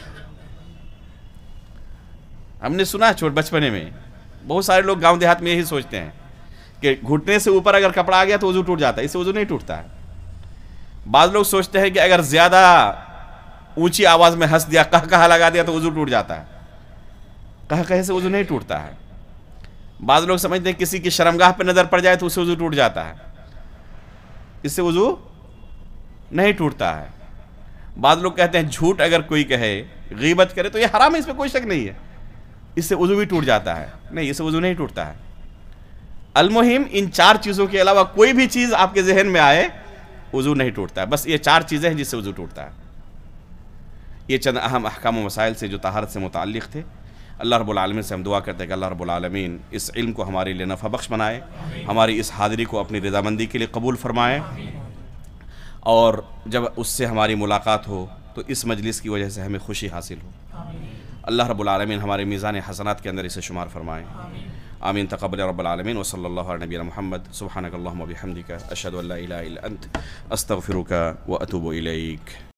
ہم نے سنا چھوٹ بچپنے میں بہت سارے لوگ گاؤں دیہات میں یہی سوچتے ہیں کہ گھٹنے سے اوپر اگر کپڑا آ گیا تو وضو ٹوٹ جاتا ہے، اس سے وضو نہیں ٹوٹتا ہے۔ بعض لوگ سوچتے ہیں کہ اگر زیادہ اونچی آواز میں ہنس دیا، کہا لگا دیا تو وضو ٹوٹ جاتا ہے، کہے سے وضو نہیں ٹوٹتا ہے۔ بعض لوگ سمجھتے ہیں کسی کی شرمگاہ پہ نظر پڑ جائے تو اس سے وضو ٹوٹ جاتا ہے، اس سے وضو نہیں ٹوٹتا ہے۔ بعض لوگ کہتے ہیں جھوٹ اگر کوئی کہے، غیبت کرے تو یہ حرام ہے، اس میں کوئی شک نہیں ہے، اس سے وضو بھی ٹوٹ جاتا ہے۔ نہیں، اس سے وضو نہیں ٹوٹتا ہے۔ المہم ان 4 چیزوں کے علاوہ کوئی بھی چیز آپ کے ذہن میں آئے وضو نہیں ٹوٹتا ہے، بس یہ 4 چیزیں ہیں جس سے وضو ٹوٹتا ہے۔ یہ چند اہم احکام و مسائل سے جو طہارت سے متعلق تھے۔ اللہ رب العالمین سے ہم دعا کرتے ہیں کہ اللہ رب العالمین اس علم کو ہمارے لیے نفع بخش بنائے، ہماری اس حاضری کو اپنی رضامندی کے لیے قبول فرمائے، اور جب اس سے ہماری ملاقات ہو تو اس مجلس کی وجہ سے ہمیں خوشی حاصل ہو۔ اللہ رب العالمین ہمارے میزان حسنات کے اندر اسے شمار فرمائے۔ آمین تقبل رب العالمین، وصلی اللہ علی نبینا محمد، سبحانک اللہم و بحمدک، اشہد ان لا الہ الا انت، استغفرک و اتوب الیک۔